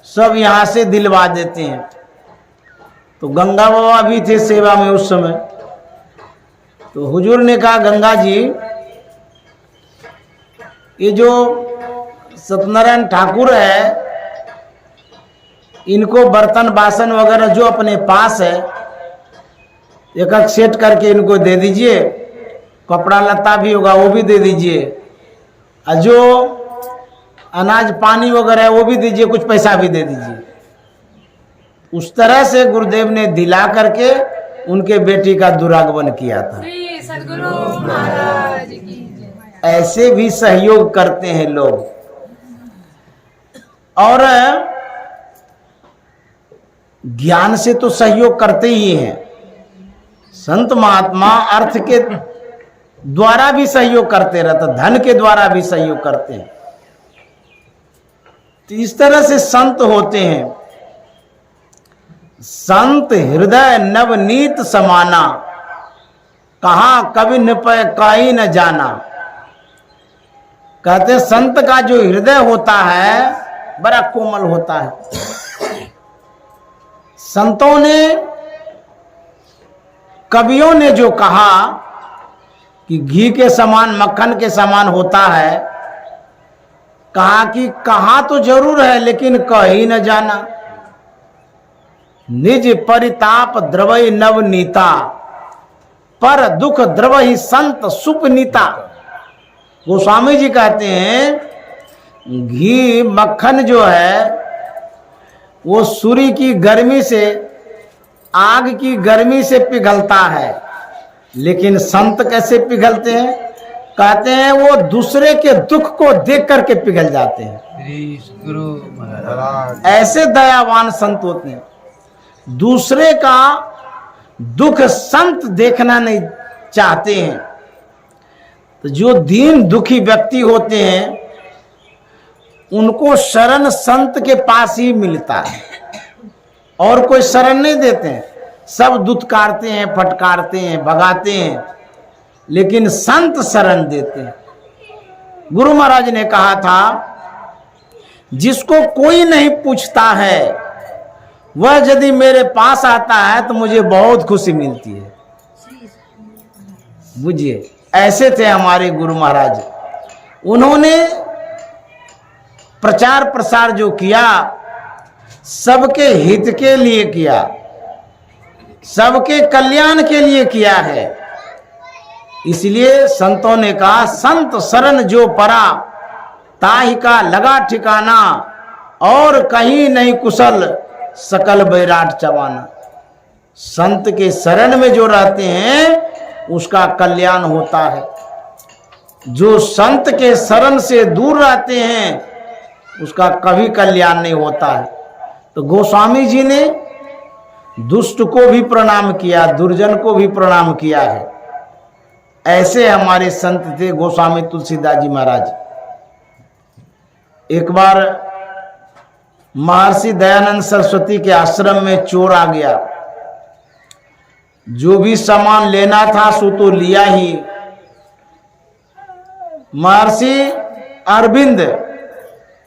सब यहाँ से दिलवा देते हैं। तो गंगा बाबा भी थे सेवा में उस समय। तो हुजूर ने कहा गंगा जी, ये जो सत्यनारायण ठाकुर है, इनको बर्तन बासन वगैरह जो अपने पास है एक एक सेट करके इनको दे दीजिए, कपड़ा लत्ता भी होगा वो भी दे दीजिए, और जो अनाज पानी वगैरह है वो भी दीजिए, कुछ पैसा भी दे दीजिए। उस तरह से गुरुदेव ने दिला करके उनके बेटी का दुरागमन किया था। सद्गुरु महाराज की जय। ऐसे भी सहयोग करते हैं लोग। और ज्ञान से तो सहयोग करते ही हैं। संत महात्मा अर्थ के द्वारा भी सहयोग करते रहते, धन के द्वारा भी सहयोग करते हैं। तो इस तरह से संत होते हैं। संत हृदय नवनीत समाना, कहा कभी न पे काई न जाना। कहते संत का जो हृदय होता है बड़ा कोमल होता है। संतों ने, कवियों ने जो कहा कि घी के समान मक्खन के समान होता है, कहा कि कहा तो जरूर है लेकिन कही न जाना। निज परिताप द्रवई नवनीता, पर दुख द्रवई संत सुपनीता। गोस्वामी जी कहते हैं घी मक्खन जो है वो सूर्य की गर्मी से, आग की गर्मी से पिघलता है, लेकिन संत कैसे पिघलते हैं? कहते हैं वो दूसरे के दुख को देख करके पिघल जाते हैं। गुरु महाराज ऐसे दयावान संत होते हैं। दूसरे का दुख संत देखना नहीं चाहते हैं। तो जो दीन दुखी व्यक्ति होते हैं उनको शरण संत के पास ही मिलता है, और कोई शरण नहीं देते हैं। सब दुत्कारते हैं, फटकारते हैं, भगाते हैं, लेकिन संत शरण देते हैं। गुरु महाराज ने कहा था जिसको कोई नहीं पूछता है वह यदि मेरे पास आता है तो मुझे बहुत खुशी मिलती है। बुझिए, ऐसे थे हमारे गुरु महाराज। उन्होंने प्रचार प्रसार जो किया सबके हित के लिए किया, सबके कल्याण के लिए किया है। इसलिए संतों ने कहा संत शरण जो परा, ताहि का लगा ठिकाना, और कहीं नहीं कुशल सकल बैराट चबाना। संत के शरण में जो रहते हैं उसका कल्याण होता है। जो संत के शरण से दूर रहते हैं उसका कभी कल्याण नहीं होता है। तो गोस्वामी जी ने दुष्ट को भी प्रणाम किया, दुर्जन को भी प्रणाम किया है। ऐसे हमारे संत थे गोस्वामी तुलसीदास जी महाराज। एक बार महर्षि दयानंद सरस्वती के आश्रम में चोर आ गया। जो भी सामान लेना था सो तो लिया ही। महर्षि अरविंद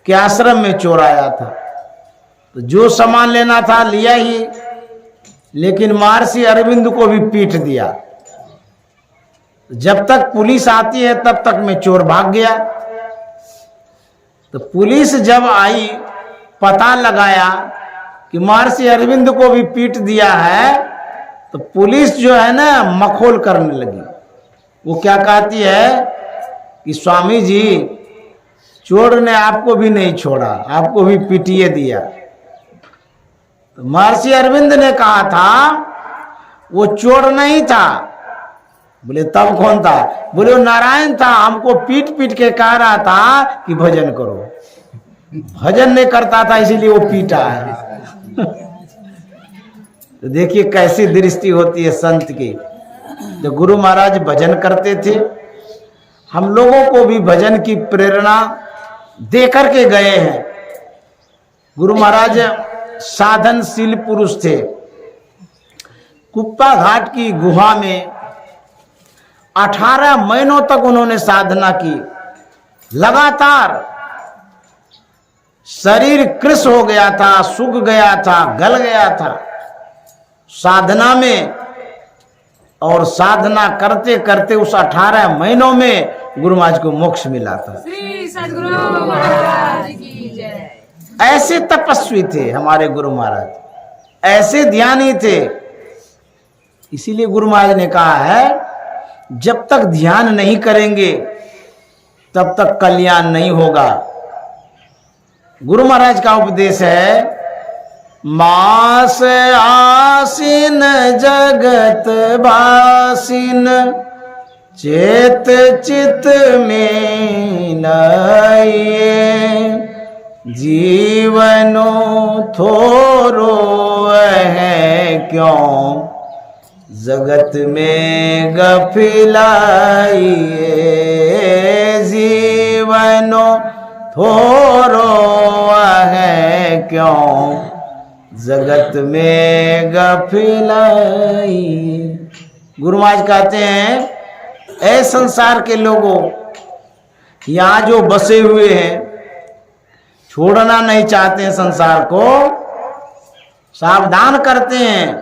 के आश्रम में चोर आया था, तो जो सामान लेना था लिया ही, लेकिन महर्षि अरविंद को भी पीट दिया। जब तक पुलिस आती है तब तक में चोर भाग गया। तो पुलिस जब आई, पता लगाया कि महर्षि अरविंद को भी पीट दिया है, तो पुलिस जो है ना मखौल करने लगी। वो क्या कहती है कि स्वामी जी चोर ने आपको भी नहीं छोड़ा, आपको भी पीटिए दिया। तो महर्षि अरविंद ने कहा था वो चोर नहीं था। बोले तब कौन था? बोले वो नारायण था, हमको पीट पीट के कह रहा था कि भजन करो। भजन नहीं करता था इसीलिए वो पीटा है। तो देखिए कैसी दृष्टि होती है संत की। जो गुरु महाराज भजन करते थे, हम लोगों को भी भजन की प्रेरणा दे करके गए हैं। गुरु महाराज साधनशील पुरुष थे। कुप्पा घाट की गुहा में 18 महीनों तक उन्होंने साधना की, लगातार। शरीर कृश हो गया था, सूख गया था, गल गया था साधना में, और साधना करते करते उस 18 महीनों में गुरु महाराज को मोक्ष मिला था। श्री सद्गुरु महाराज की जय। ऐसे तपस्वी थे हमारे गुरु महाराज, ऐसे ध्यानी थे। इसीलिए गुरु महाराज ने कहा है, जब तक ध्यान नहीं करेंगे तब तक कल्याण नहीं होगा। गुरु महाराज का उपदेश है, मास आसीन जगत बासीन, चेत चित में नये, जीवनो थोरो है क्यों, जगत में गफिलाइए, जीवनो थोरो है क्यों, जगत में गफिलाइए। गुरु महाराज कहते हैं, ऐ संसार के लोगों, यहाँ जो बसे हुए हैं, छोड़ना नहीं चाहते हैं संसार को, सावधान करते हैं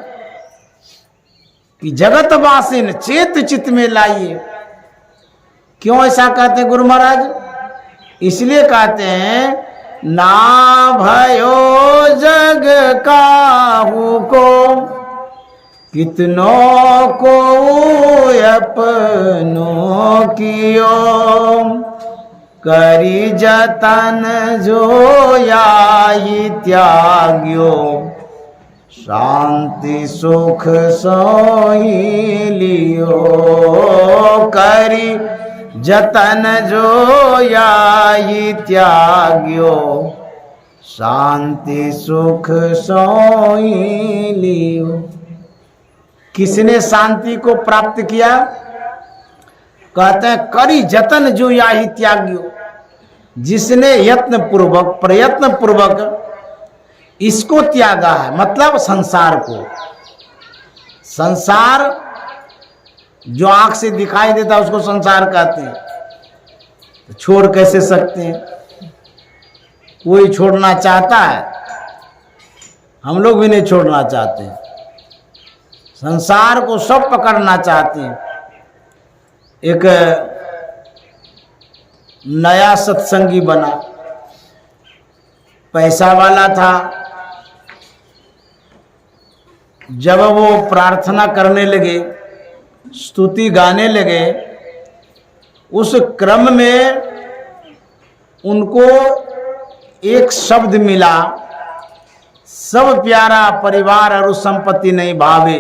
कि जगत वासिन चेत चित में लाइए। क्यों ऐसा कहते हैं गुरु महाराज? इसलिए कहते हैं, ना भयो जग काहू को, कितनों को अपनों कियो, करी जतन जो याई त्याग्यो, शांति सुख सोई लियो, करी जतन जो याई त्याग्यो, शांति सुख सोई लियो। किसने शांति को प्राप्त किया? कहते हैं, करी जतन जो याही त्याग्यो, जिसने यत्न पूर्वक प्रयत्न पूर्वक इसको त्यागा है, मतलब संसार को। संसार जो आंख से दिखाई देता है उसको संसार कहते हैं, तो छोड़ कैसे सकते हैं? कोई छोड़ना चाहता है? हम लोग भी नहीं छोड़ना चाहते। संसार को सब पकड़ना चाहते हैं। एक नया सत्संगी बना, पैसा वाला था। जब वो प्रार्थना करने लगे, स्तुति गाने लगे, उस क्रम में उनको एक शब्द मिला, सब प्यारा परिवार और संपत्ति नहीं भावे।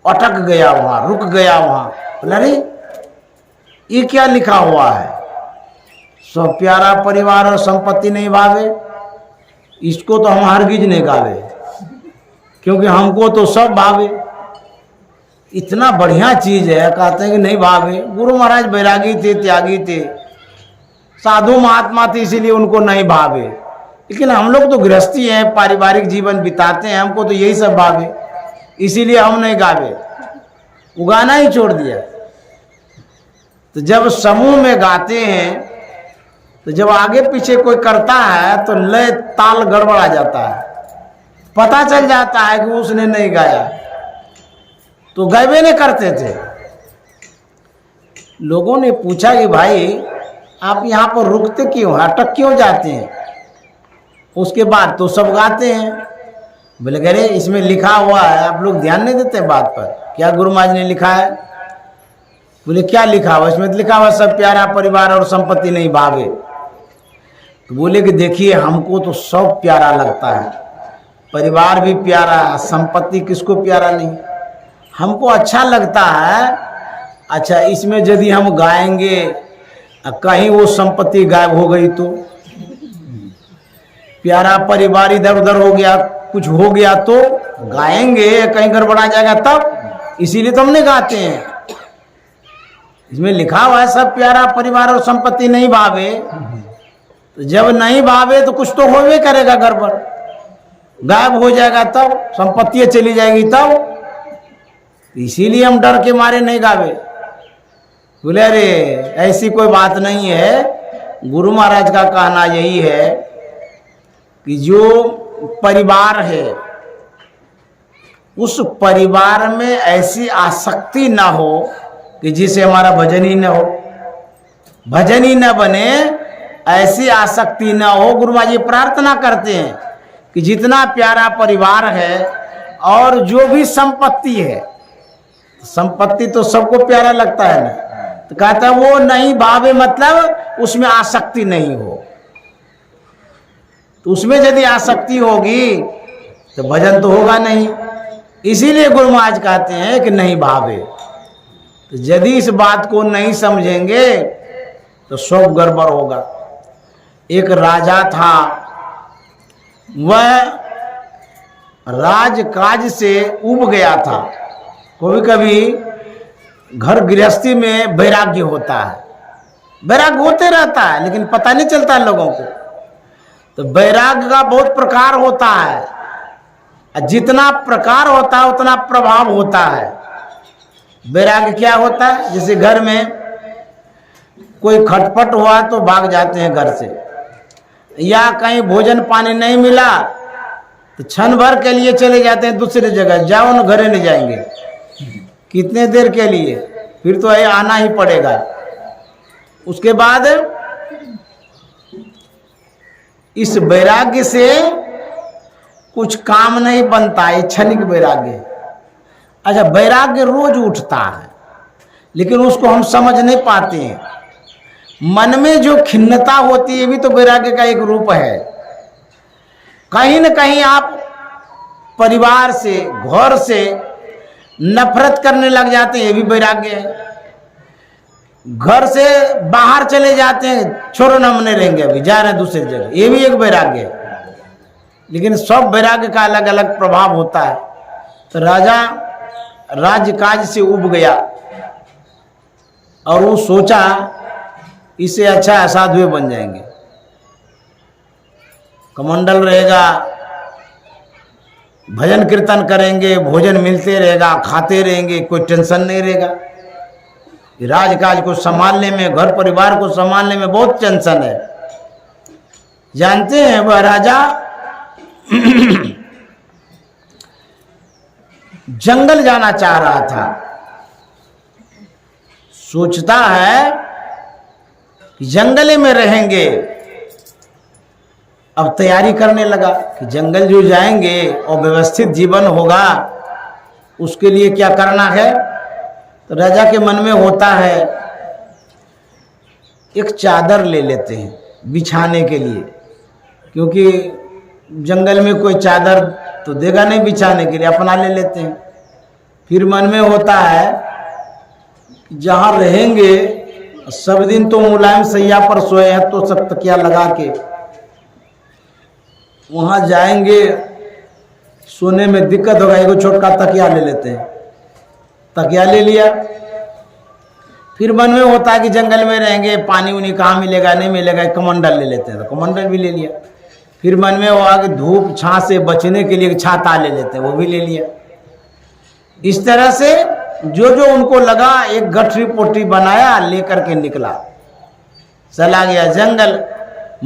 अटक गया वहां, रुक गया वहां। बोला, अरे ये क्या लिखा हुआ है? सब प्यारा परिवार और संपत्ति नहीं भावे, इसको तो हम हरगिज नहीं गावे, क्योंकि हमको तो सब भावे। इतना बढ़िया चीज है, कहते हैं कि नहीं भावे। गुरु महाराज बैरागी थे, त्यागी थे, साधु महात्मा थे, इसीलिए उनको नहीं भावे। लेकिन हम लोग तो गृहस्थी हैं, पारिवारिक जीवन बिताते हैं, हमको तो यही सब भावे, इसीलिए हम नहीं गावे। वो गाना ही छोड़ दिया। तो जब समूह में गाते हैं, तो जब आगे पीछे कोई करता है तो लय ताल गड़बड़ा जाता है, पता चल जाता है कि उसने नहीं गाया, तो गावे नहीं करते थे। लोगों ने पूछा कि भाई आप यहाँ पर रुकते क्यों, अटक क्यों जाते हैं? उसके बाद तो सब गाते हैं। बोले, अरे इसमें लिखा हुआ है, आप लोग ध्यान नहीं देते बात पर। क्या गुरु महाराज ने लिखा है? बोले, क्या लिखा हुआ? इसमें लिखा हुआ सब प्यारा परिवार और संपत्ति नहीं भावे। तो बोले कि देखिए, हमको तो सब प्यारा लगता है, परिवार भी प्यारा, संपत्ति किसको प्यारा नहीं, हमको अच्छा लगता है। अच्छा, इसमें यदि हम गाएंगे, कहीं वो संपत्ति गायब हो गई तो, प्यारा परिवार इधर उधर हो गया, कुछ हो गया तो गाएंगे, कहीं गड़बड़ा जाएगा तब, इसीलिए तो हम नहीं गाते हैं। इसमें लिखा हुआ है सब प्यारा परिवार और संपत्ति नहीं भावे, तो जब नहीं भावे तो कुछ तो होवे करेगा गड़बड़, गायब हो जाएगा तब, संपत्तियां चली जाएगी तब। इसीलिए हम डर के मारे नहीं गावे। बोले अरे ऐसी कोई बात नहीं है, गुरु महाराज का कहना यही है कि जो परिवार है उस परिवार में ऐसी आसक्ति ना हो कि जिसे हमारा भजन ही ना हो, भजन ही न बने, ऐसी आसक्ति ना हो। गुरु महाराज जी प्रार्थना करते हैं कि जितना प्यारा परिवार है और जो भी संपत्ति है, संपत्ति तो सबको प्यारा लगता है ना, तो कहता है वो नहीं भावे, मतलब उसमें आसक्ति नहीं हो। तो उसमें यदि आसक्ति होगी तो भजन तो होगा नहीं। इसीलिए गुरु महाराज कहते हैं कि नहीं भावे। तो यदि इस बात को नहीं समझेंगे तो सब गड़बड़ होगा। एक राजा था, वह राजकाज से उब गया था। कभी कभी घर गृहस्थी में वैराग्य होता है, वैराग्य होते रहता है लेकिन पता नहीं चलता लोगों को। तो वैराग्य का बहुत प्रकार होता है, जितना प्रकार होता है उतना प्रभाव होता है। वैराग्य क्या होता है? जैसे घर में कोई खटपट हुआ तो भाग जाते हैं घर से, या कहीं भोजन पानी नहीं मिला तो क्षण भर के लिए चले जाते हैं दूसरी जगह, जाओ न घरे नहीं जाएंगे, कितने देर के लिए, फिर तो आना ही पड़ेगा। उसके बाद इस वैराग्य से कुछ काम नहीं बनता, ये क्षणिक वैराग्य। अच्छा, वैराग्य रोज उठता है लेकिन उसको हम समझ नहीं पाते हैं। मन में जो खिन्नता होती है भी तो वैराग्य का एक रूप है। कहीं न कहीं आप परिवार से, घर से नफरत करने लग जाते हैं, ये भी वैराग्य है। घर से बाहर चले जाते हैं, छोड़ो ना हम नहीं रहेंगे, अभी जा रहे हैं दूसरी जगह, ये भी एक वैराग्य है। लेकिन सब वैराग्य का अलग अलग प्रभाव होता है। तो राजा राजकाज से उब गया और वो सोचा इससे अच्छा साधु बन जाएंगे, कमंडल रहेगा, भजन कीर्तन करेंगे, भोजन मिलते रहेगा, खाते रहेंगे, कोई टेंशन नहीं रहेगा। राजकाज को संभालने में, घर परिवार को संभालने में बहुत टेंशन है। जानते हैं वह राजा जंगल जाना चाह रहा था। सोचता है कि जंगल में रहेंगे। अब तैयारी करने लगा कि जंगल जो जाएंगे और व्यवस्थित जीवन होगा, उसके लिए क्या करना है। तो राजा के मन में होता है एक चादर ले लेते हैं बिछाने के लिए, क्योंकि जंगल में कोई चादर तो देगा नहीं बिछाने के लिए, अपना ले लेते हैं। फिर मन में होता है जहाँ रहेंगे सब दिन तो मुलायम सैया पर सोए हैं, तो सब तकिया लगा के वहाँ जाएंगे, सोने में दिक्कत होगा, एगो छोटका तकिया ले लेते हैं। तकिया ले लिया। फिर मन में होता है कि जंगल में रहेंगे, पानी उनी कहाँ मिलेगा, नहीं मिलेगा, कमंडल ले लेते हैं, तो कमंडल भी ले लिया। फिर मन में हुआ कि धूप छां से बचने के लिए छाता ले लेते हैं, वो भी ले लिया। इस तरह से जो जो उनको लगा एक गठरी पोटरी बनाया, लेकर के निकला, चला गया जंगल।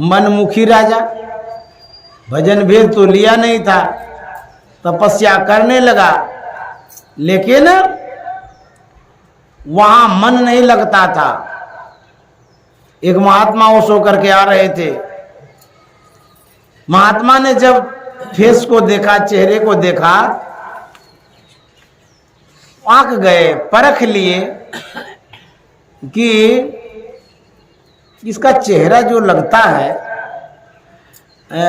मनमुखी राजा, भजन भेद तो लिया नहीं था, तपस्या करने लगा, लेकिन वहां मन नहीं लगता था। एक महात्मा वो सो करके आ रहे थे। महात्मा ने जब फेस को देखा, चेहरे को देखा, आंक गए, परख लिए कि इसका चेहरा जो लगता है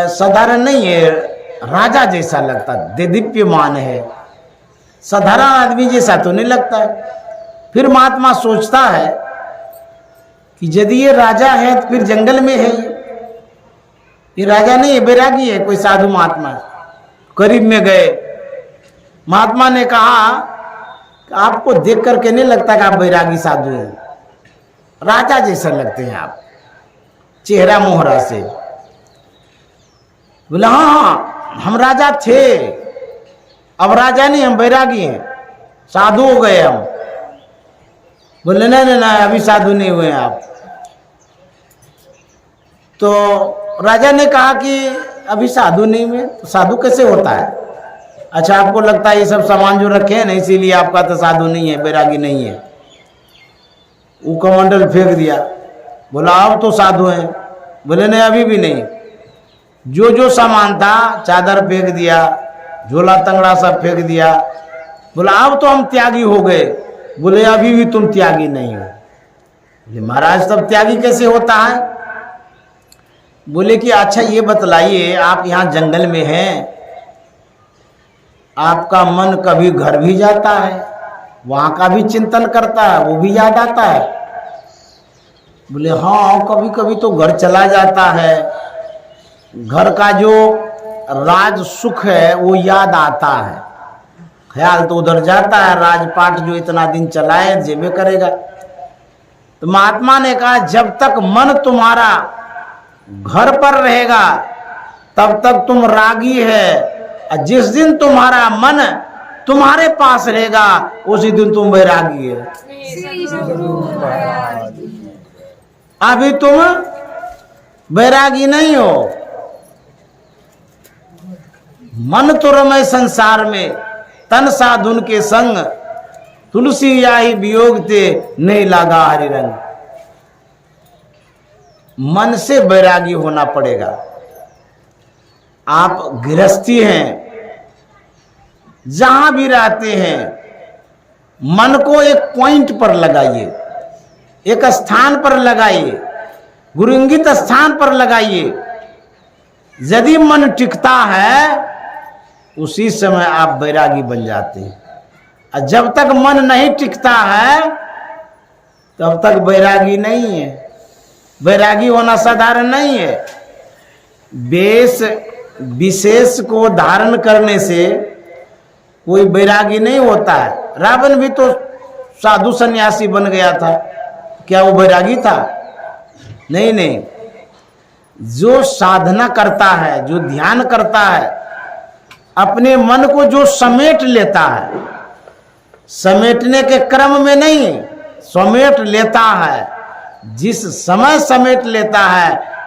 साधारण नहीं है, राजा जैसा लगता, देदीप्यमान है, साधारण आदमी जैसा तो नहीं लगता है। फिर महात्मा सोचता है कि यदि ये राजा है तो फिर जंगल में है, ये राजा नहीं है, बैरागी है, कोई साधु महात्मा है। करीब में गए, महात्मा ने कहा कि आपको देख करके नहीं लगता कि आप बैरागी साधु हैं, राजा जैसा लगते हैं आप, चेहरा मोहरा से। बोले हाँ हाँ हम राजा थे, अब राजा नहीं हम बैरागी हैं, साधु हो गए हम। बोले नहीं नहीं नहीं अभी साधु नहीं हुए आप। तो राजा ने कहा कि अभी साधु नहीं हुए, तो साधु कैसे होता है? अच्छा आपको लगता है ये सब सामान जो रखे हैं ना इसीलिए आपका तो साधु नहीं है, बैरागी नहीं है। वो कमंडल फेंक दिया। बोला अब तो साधु हैं। बोले नहीं अभी भी नहीं। जो जो सामान था चादर फेंक दिया, झोला तंगड़ा सब फेंक दिया। बोला अब तो हम त्यागी हो गए। बोले अभी भी तुम त्यागी नहीं हो। बोले महाराज तब त्यागी कैसे होता है? बोले कि अच्छा ये बतलाइए, आप यहाँ जंगल में हैं, आपका मन कभी घर भी जाता है, वहां का भी चिंतन करता है, वो भी याद आता है? बोले हाँ कभी कभी तो घर चला जाता है, घर का जो राज सुख है वो याद आता है, ख्याल तो उधर जाता है, राजपाट जो इतना दिन चलाए जेबे करेगा। तो महात्मा ने कहा जब तक मन तुम्हारा घर पर रहेगा तब तक तुम रागी है, और जिस दिन तुम्हारा मन तुम्हारे पास रहेगा उसी दिन तुम बैरागी है। श्री सद्गुरु महाराज की जय। अभी तुम बैरागी नहीं हो। मन तो रमे संसार में, तन साधुन के संग, तुलसी याही वियोग ते नहीं लागा हरि रंग। मन से बैरागी होना पड़ेगा। आप गृहस्थी हैं, जहां भी रहते हैं मन को एक पॉइंट पर लगाइए, एक स्थान पर लगाइए, गुरुंगित स्थान पर लगाइए। यदि मन टिकता है उसी समय आप बैरागी बन जाते हैं, और जब तक मन नहीं टिकता है तब तक बैरागी नहीं है। बैरागी होना साधारण नहीं है। वेश विशेष को धारण करने से कोई बैरागी नहीं होता है। रावण भी तो साधु सन्यासी बन गया था, क्या वो बैरागी था? नहीं नहीं। जो साधना करता है, जो ध्यान करता है, अपने मन को जो समेट लेता है, समेटने के क्रम में नहीं, समेट लेता है, जिस समय समेट लेता है,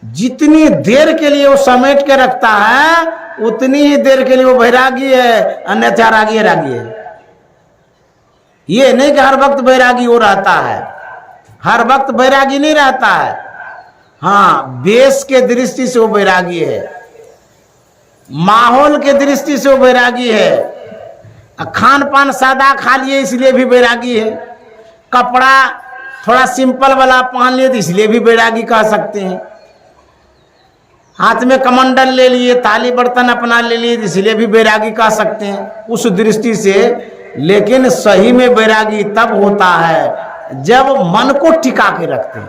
जितनी देर के लिए वो समेट के रखता है उतनी ही देर के लिए वो बैरागी है, अन्यथा रागी है, रागी है। ये नहीं कि हर वक्त बैरागी हो रहता है, हर वक्त बैरागी नहीं रहता है। हाँ वेश के दृष्टि से वो बैरागी है, माहौल के दृष्टि से वो बैरागी है, खान पान सादा खा लिए इसलिए भी बैरागी है, कपड़ा थोड़ा सिंपल वाला पहन लिए तो इसलिए भी बैरागी कह सकते हैं, हाथ में कमंडल ले लिए, थाली बर्तन अपना ले लिए इसलिए भी बैरागी कह सकते हैं उस दृष्टि से। लेकिन सही में बैरागी तब होता है जब मन को टिका के रखते हैं।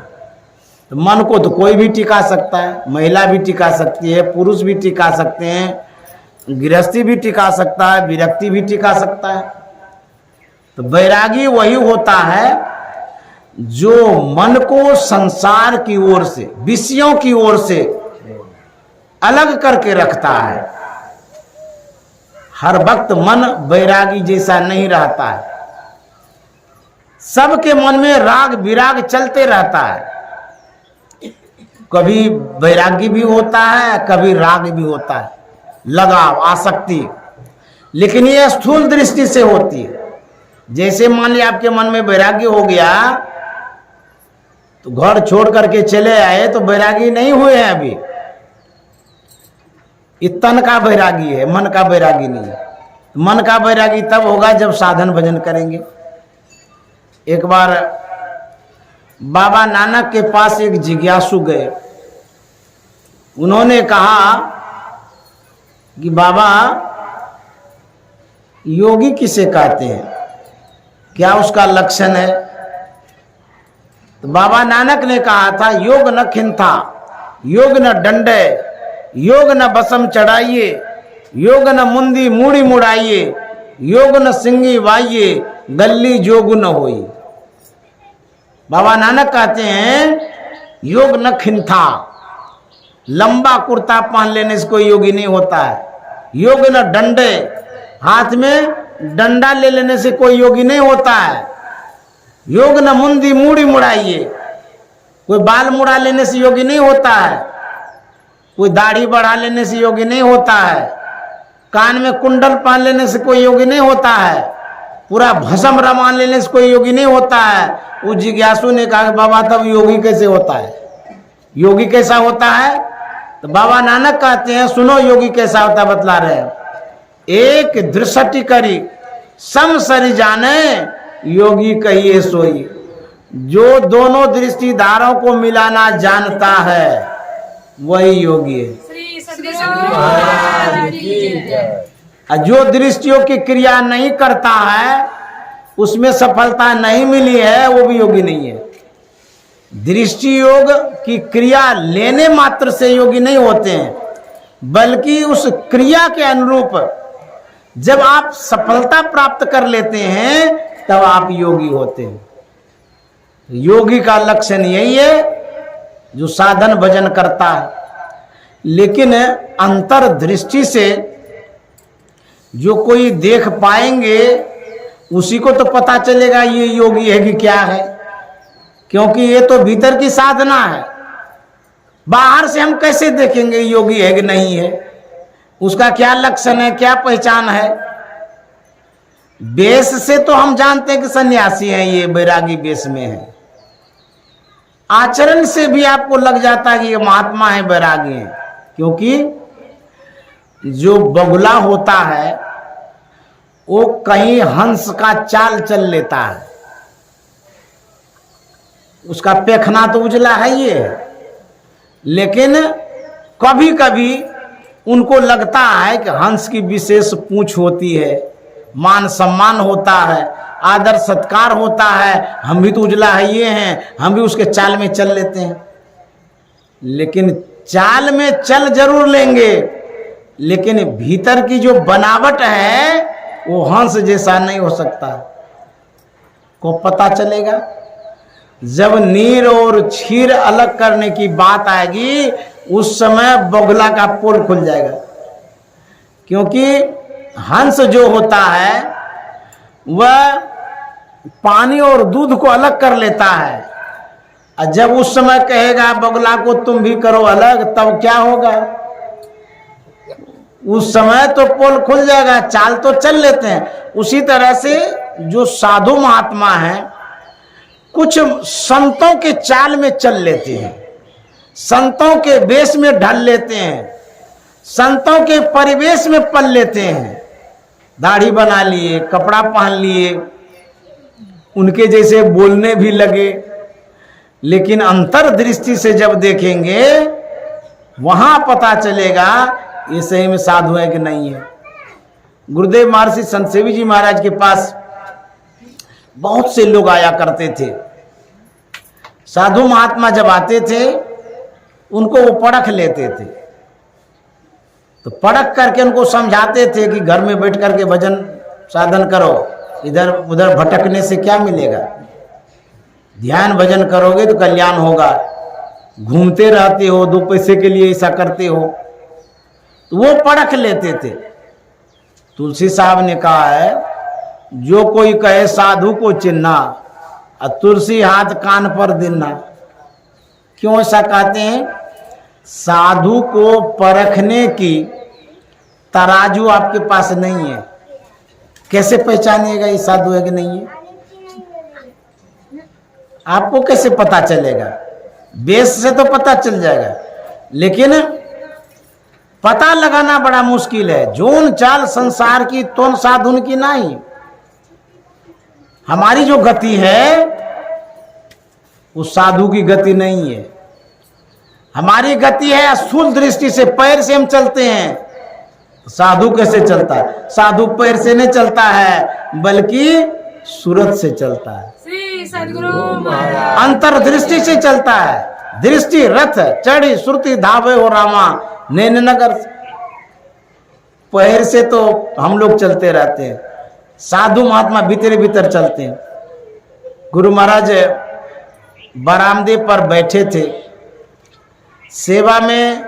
तो मन को तो कोई भी टिका सकता है, महिला भी टिका सकती है, पुरुष भी टिका सकते हैं, गृहस्थी भी टिका सकता है, विरक्ति भी टिका सकता है। तो बैरागी वही होता है जो मन को संसार की ओर से, विषयों की ओर से अलग करके रखता है। हर वक्त मन बैरागी जैसा नहीं रहता है, सबके मन में राग विराग चलते रहता है। कभी बैरागी भी होता है, कभी राग भी होता है, लगाव आसक्ति, लेकिन ये स्थूल दृष्टि से होती है। जैसे मान लिया आपके मन में बैरागी हो गया तो घर छोड़ करके चले आए तो बैरागी नहीं हुए हैं अभी, ये तन का बैरागी है, मन का बैरागी नहीं है। मन का बैरागी तब होगा जब साधन भजन करेंगे। एक बार बाबा नानक के पास एक जिज्ञासु गए, उन्होंने कहा कि बाबा योगी किसे कहते हैं, क्या उसका लक्षण है? तो बाबा नानक ने कहा था योग न खिंथा, योग न डंडे, योग न बसम चढ़ाइए, योग न मुंदी मूड़ी मुड़ाइए, योग न सिंगी वाइये, गल्ली जोग न होई। बाबा नानक कहते हैं योग न खिंथा, लंबा कुर्ता पहन लेने से कोई योगी नहीं होता है। योग न डंडे, हाथ में डंडा ले लेने से कोई योगी नहीं होता है। योग न मुंडी मूड़ी मुड़ाइए, कोई बाल मुड़ा लेने से योगी नहीं होता है। कोई दाढ़ी बढ़ा लेने से योगी नहीं होता है। कान में कुंडल पहन लेने से कोई योगी नहीं होता है। पूरा भस्म रमान लेने से कोई योगी नहीं होता है। उस जिज्ञासु ने कहा बाबा तब योगी कैसे होता है, योगी कैसा होता है? तो बाबा नानक कहते हैं सुनो योगी कैसा होता है, बतला रहे हैं। एक दृष्टि करी सम सरि जाने, योगी कहिए सोई। जो दोनों दृष्टिधारों को मिलाना जानता है वही योगी है। श्री सद्गुरु महाराज की जय। और जो दृष्टियों की क्रिया नहीं करता है, उसमें सफलता नहीं मिली है, वो भी योगी नहीं है। दृष्टि योग की क्रिया लेने मात्र से योगी नहीं होते हैं, बल्कि उस क्रिया के अनुरूप जब आप सफलता प्राप्त कर लेते हैं तब आप योगी होते हैं। योगी का लक्षण यही है जो साधन भजन करता है, लेकिन अंतर्दृष्टि से जो कोई देख पाएंगे उसी को तो पता चलेगा ये योगी है कि क्या है, क्योंकि ये तो भीतर की साधना है। बाहर से हम कैसे देखेंगे योगी है कि नहीं है, उसका क्या लक्षण है, क्या पहचान है? वेश से तो हम जानते हैं कि सन्यासी हैं, ये बैरागी वेश में है। आचरण से भी आपको लग जाता है कि ये महात्मा है, बैरागी है, क्योंकि जो बगुला होता है वो कहीं हंस का चाल चल लेता है, उसका पेखना तो उजला है ये, लेकिन कभी कभी उनको लगता है कि हंस की विशेष पूंछ होती है, मान सम्मान होता है, आदर सत्कार होता है, हम भी तो उजला है ये हैं, हम भी उसके चाल में चल लेते हैं। लेकिन चाल में चल जरूर लेंगे, लेकिन भीतर की जो बनावट है वो हंस जैसा नहीं हो सकता। को पता चलेगा जब नीर और क्षीर अलग करने की बात आएगी, उस समय बगुला का पोल खुल जाएगा। क्योंकि हंस जो होता है वह पानी और दूध को अलग कर लेता है, और जब उस समय कहेगा बगुला को तुम भी करो अलग, तब क्या होगा? उस समय तो पोल खुल जाएगा, चाल तो चल लेते हैं। उसी तरह से जो साधु महात्मा हैं कुछ संतों के चाल में चल लेते हैं, संतों के वेश में ढल लेते हैं, संतों के परिवेश में पल लेते हैं। दाढ़ी बना लिए, कपड़ा पहन लिए, उनके जैसे बोलने भी लगे, लेकिन अंतर्दृष्टि से जब देखेंगे वहां पता चलेगा ये सही में साधु है कि नहीं है। गुरुदेव महर्षि संत सेवी जी महाराज के पास बहुत से लोग आया करते थे। साधु महात्मा जब आते थे उनको वो परख लेते थे, तो परख करके उनको समझाते थे कि घर में बैठ करके भजन साधन करो, इधर उधर भटकने से क्या मिलेगा, ध्यान भजन करोगे तो कल्याण होगा, घूमते रहते हो, दो पैसे के लिए ऐसा करते हो। तो वो परख लेते थे। तुलसी साहब ने कहा है जो कोई कहे साधु को चिन्हना, और तुलसी हाथ कान पर दिनना। क्यों ऐसा कहते हैं? साधु को परखने की तराजू आपके पास नहीं है, कैसे पहचानिएगा ये साधु है कि नहीं है? आपको कैसे पता चलेगा? वेश से तो पता चल जाएगा, लेकिन पता लगाना बड़ा मुश्किल है। जोन चाल संसार की तोन साधुन की नहीं। हमारी जो गति है उस साधु की गति नहीं है। हमारी गति है स्थूल दृष्टि से, पैर से हम चलते हैं। साधु कैसे चलता है? साधु पैर से नहीं चलता है, बल्कि सूरत से चलता है, श्री सद्गुरु महाराज अंतर्दृष्टि से चलता है। दृष्टि रथ चढ़ी श्रुति धावे हो रामा नैन नगर। पैर से तो हम लोग चलते रहते हैं, साधु महात्मा भीतर भीतर चलते हैं। गुरु महाराज बरामदे पर बैठे थे, सेवा में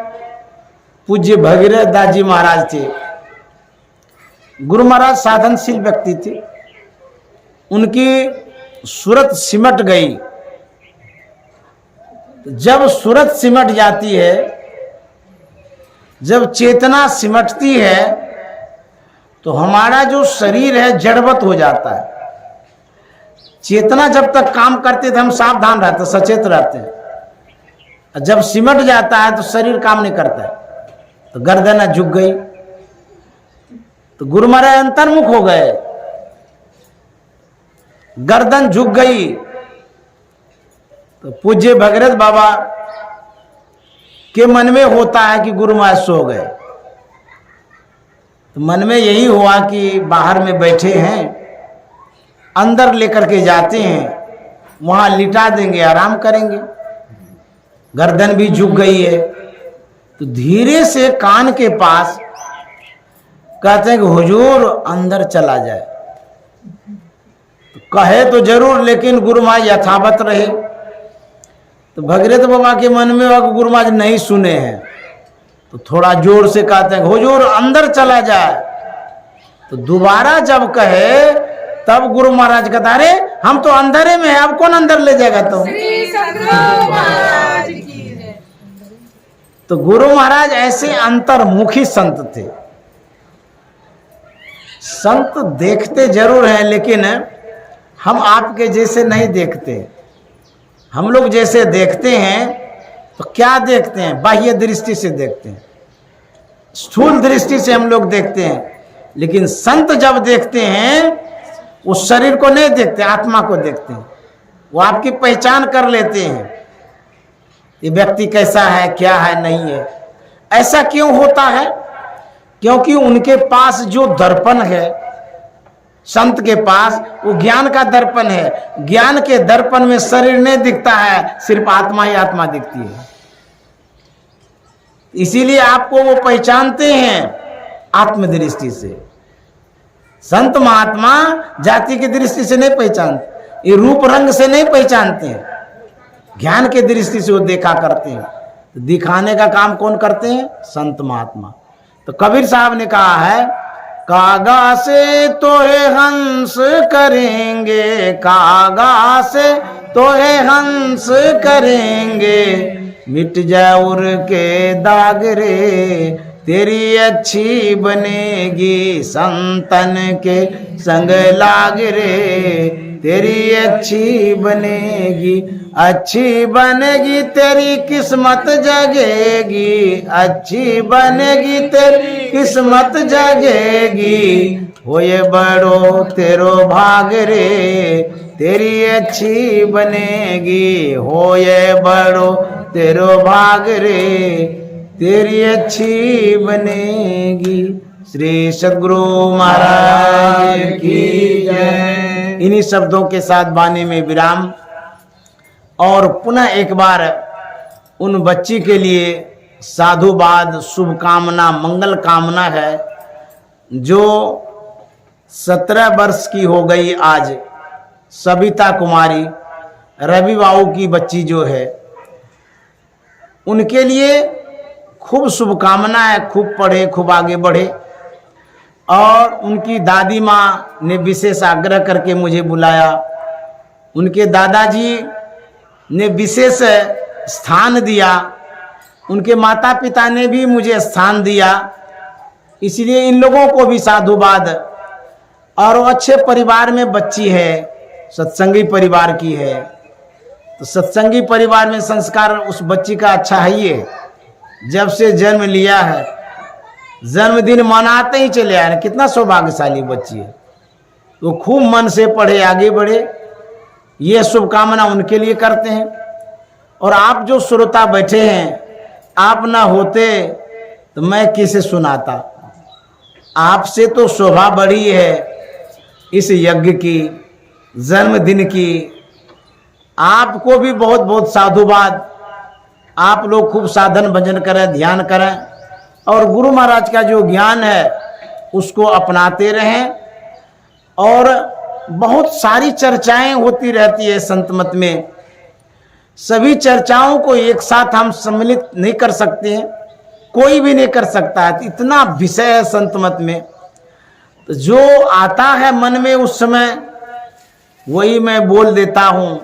पूज्य भगीरथ दास जी महाराज थे। गुरु महाराज साधनशील व्यक्ति थे। उनकी सूरत सिमट गई। जब सूरत सिमट जाती है, जब चेतना सिमटती है, तो हमारा जो शरीर है जड़वत हो जाता है। चेतना जब तक काम करते थे हम सावधान रहते, सचेत रहते हैं। जब सिमट जाता है तो शरीर काम नहीं करता है, तो गर्दन झुक गई। तो गुरु महाराज अंतर्मुख हो गए, गर्दन झुक गई। तो पूज्य भगीरथ बाबा के मन में होता है कि गुरु महाराज सो गए। तो मन में यही हुआ कि बाहर में बैठे हैं, अंदर लेकर के जाते हैं, वहां लिटा देंगे, आराम करेंगे। गर्दन भी झुक गई है। तो धीरे से कान के पास कहते हैं कि हुजूर अंदर चला जाए। तो कहे तो जरूर, लेकिन गुरु महाराज यथावत रहे। तो भगीरथ बाबा के मन में हुआ गुरु महाराज नहीं सुने हैं, तो थोड़ा जोर से कहते हैं हुजूर अंदर चला जाए। तो दोबारा जब कहे तब गुरु महाराज कहता अरे हम तो अंधेरे में है, अब कौन अंदर ले जाएगा? तो श्री सद्गुरु महाराज की जय। तो गुरु महाराज ऐसे अंतर्मुखी संत थे। संत देखते जरूर हैं, लेकिन हम आपके जैसे नहीं देखते। हम लोग जैसे देखते हैं तो क्या देखते हैं? बाह्य दृष्टि से देखते हैं, स्थूल दृष्टि से हम लोग देखते हैं। लेकिन संत जब देखते हैं उस शरीर को नहीं देखते, आत्मा को देखते हैं। वो आपकी पहचान कर लेते हैं, ये व्यक्ति कैसा है, क्या है, नहीं है। ऐसा क्यों होता है? क्योंकि उनके पास जो दर्पण है, संत के पास, वो ज्ञान का दर्पण है। ज्ञान के दर्पण में शरीर नहीं दिखता है, सिर्फ आत्मा ही आत्मा दिखती है। इसीलिए आपको वो पहचानते हैं आत्मदृष्टि से। संत महात्मा जाति की दृष्टि से नहीं पहचानते, ये रूप रंग से नहीं पहचानते हैं, ज्ञान के दृष्टि से वो देखा करते हैं। तो दिखाने का काम कौन करते हैं? संत महात्मा। तो कबीर साहब ने कहा है, कागा से तोहे हंस करेंगे, कागा से तोहे हंस करेंगे, मिट जाए उर के दाग रे, तेरी अच्छी बनेगी संतन के संग लाग रे, तेरी अच्छी बनेगी, अच्छी बनेगी तेरी किस्मत जगेगी, अच्छी बनेगी तेरी किस्मत जगेगी, होए बड़ो तेरो भाग रे, तेरी अच्छी बनेगी, होए बड़ो तेरो भाग रे, तेरी अच्छी बनेगी। श्री सद्गुरु महाराज की जय। इन्हीं शब्दों के साथ वाणी में विराम। और पुनः एक बार उन बच्ची के लिए साधुवाद, शुभकामना, मंगल कामना है जो 17 वर्ष की हो गई आज, सविता कुमारी, रवि बाबू की बच्ची जो है, उनके लिए खूब शुभकामना है। खूब पढ़े, खूब आगे बढ़े। और उनकी दादी माँ ने विशेष आग्रह करके मुझे बुलाया। उनके दादाजी ने विशेष स्थान दिया, उनके माता पिता ने भी मुझे स्थान दिया। इसलिए इन लोगों को भी साधुवाद। और वो अच्छे परिवार में बच्ची है, सत्संगी परिवार की है। तो सत्संगी परिवार में संस्कार उस बच्ची का अच्छा ही है। जब से जन्म लिया है, जन्मदिन मनाते ही चले आए। कितना सौभाग्यशाली बच्ची है। वो खूब मन से पढ़े, आगे बढ़े, ये शुभकामना उनके लिए करते हैं। और आप जो श्रोता बैठे हैं, आप ना होते तो मैं किसे सुनाता। आपसे तो शोभा बढ़ी है इस यज्ञ की, जन्मदिन की। आपको भी बहुत बहुत साधुवाद। आप लोग खूब साधन भजन करें, ध्यान करें, और गुरु महाराज का जो ज्ञान है उसको अपनाते रहें। और बहुत सारी चर्चाएं होती रहती है संत मत में। सभी चर्चाओं को एक साथ हम सम्मिलित नहीं कर सकते हैं, कोई भी नहीं कर सकता है। इतना विषय है संत मत में, तो जो आता है मन में उस समय वही मैं बोल देता हूं।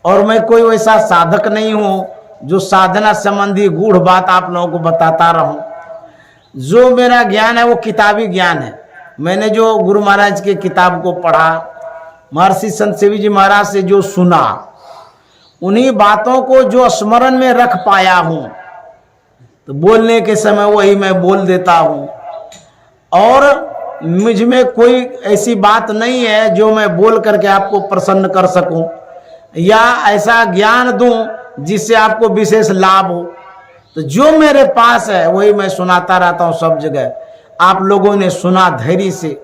और मैं कोई वैसा साधक नहीं हूं जो साधना संबंधी गूढ़ बात आप लोगों को बताता रहूं। जो मेरा ज्ञान है वो किताबी ज्ञान है। मैंने जो गुरु महाराज के किताब को पढ़ा, महर्षि संत सेवी जी महाराज से जो सुना, उन्हीं बातों को जो स्मरण में रख पाया हूं, तो बोलने के समय वही मैं बोल देता हूं। और मुझ में कोई ऐसी बात नहीं है जो मैं बोल करके आपको प्रसन्न कर सकूं या ऐसा ज्ञान दूं जिससे आपको विशेष लाभ हो। तो जो मेरे पास है वही मैं सुनाता रहता हूं सब जगह। आप लोगों ने सुना, धैर्य से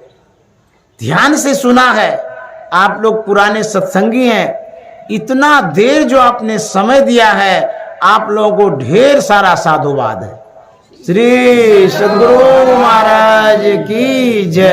ध्यान से सुना है। आप लोग पुराने सत्संगी हैं, इतना देर जो आपने समय दिया है, आप लोगों को ढेर सारा साधुवाद है। श्री सद्गुरु महाराज की जय।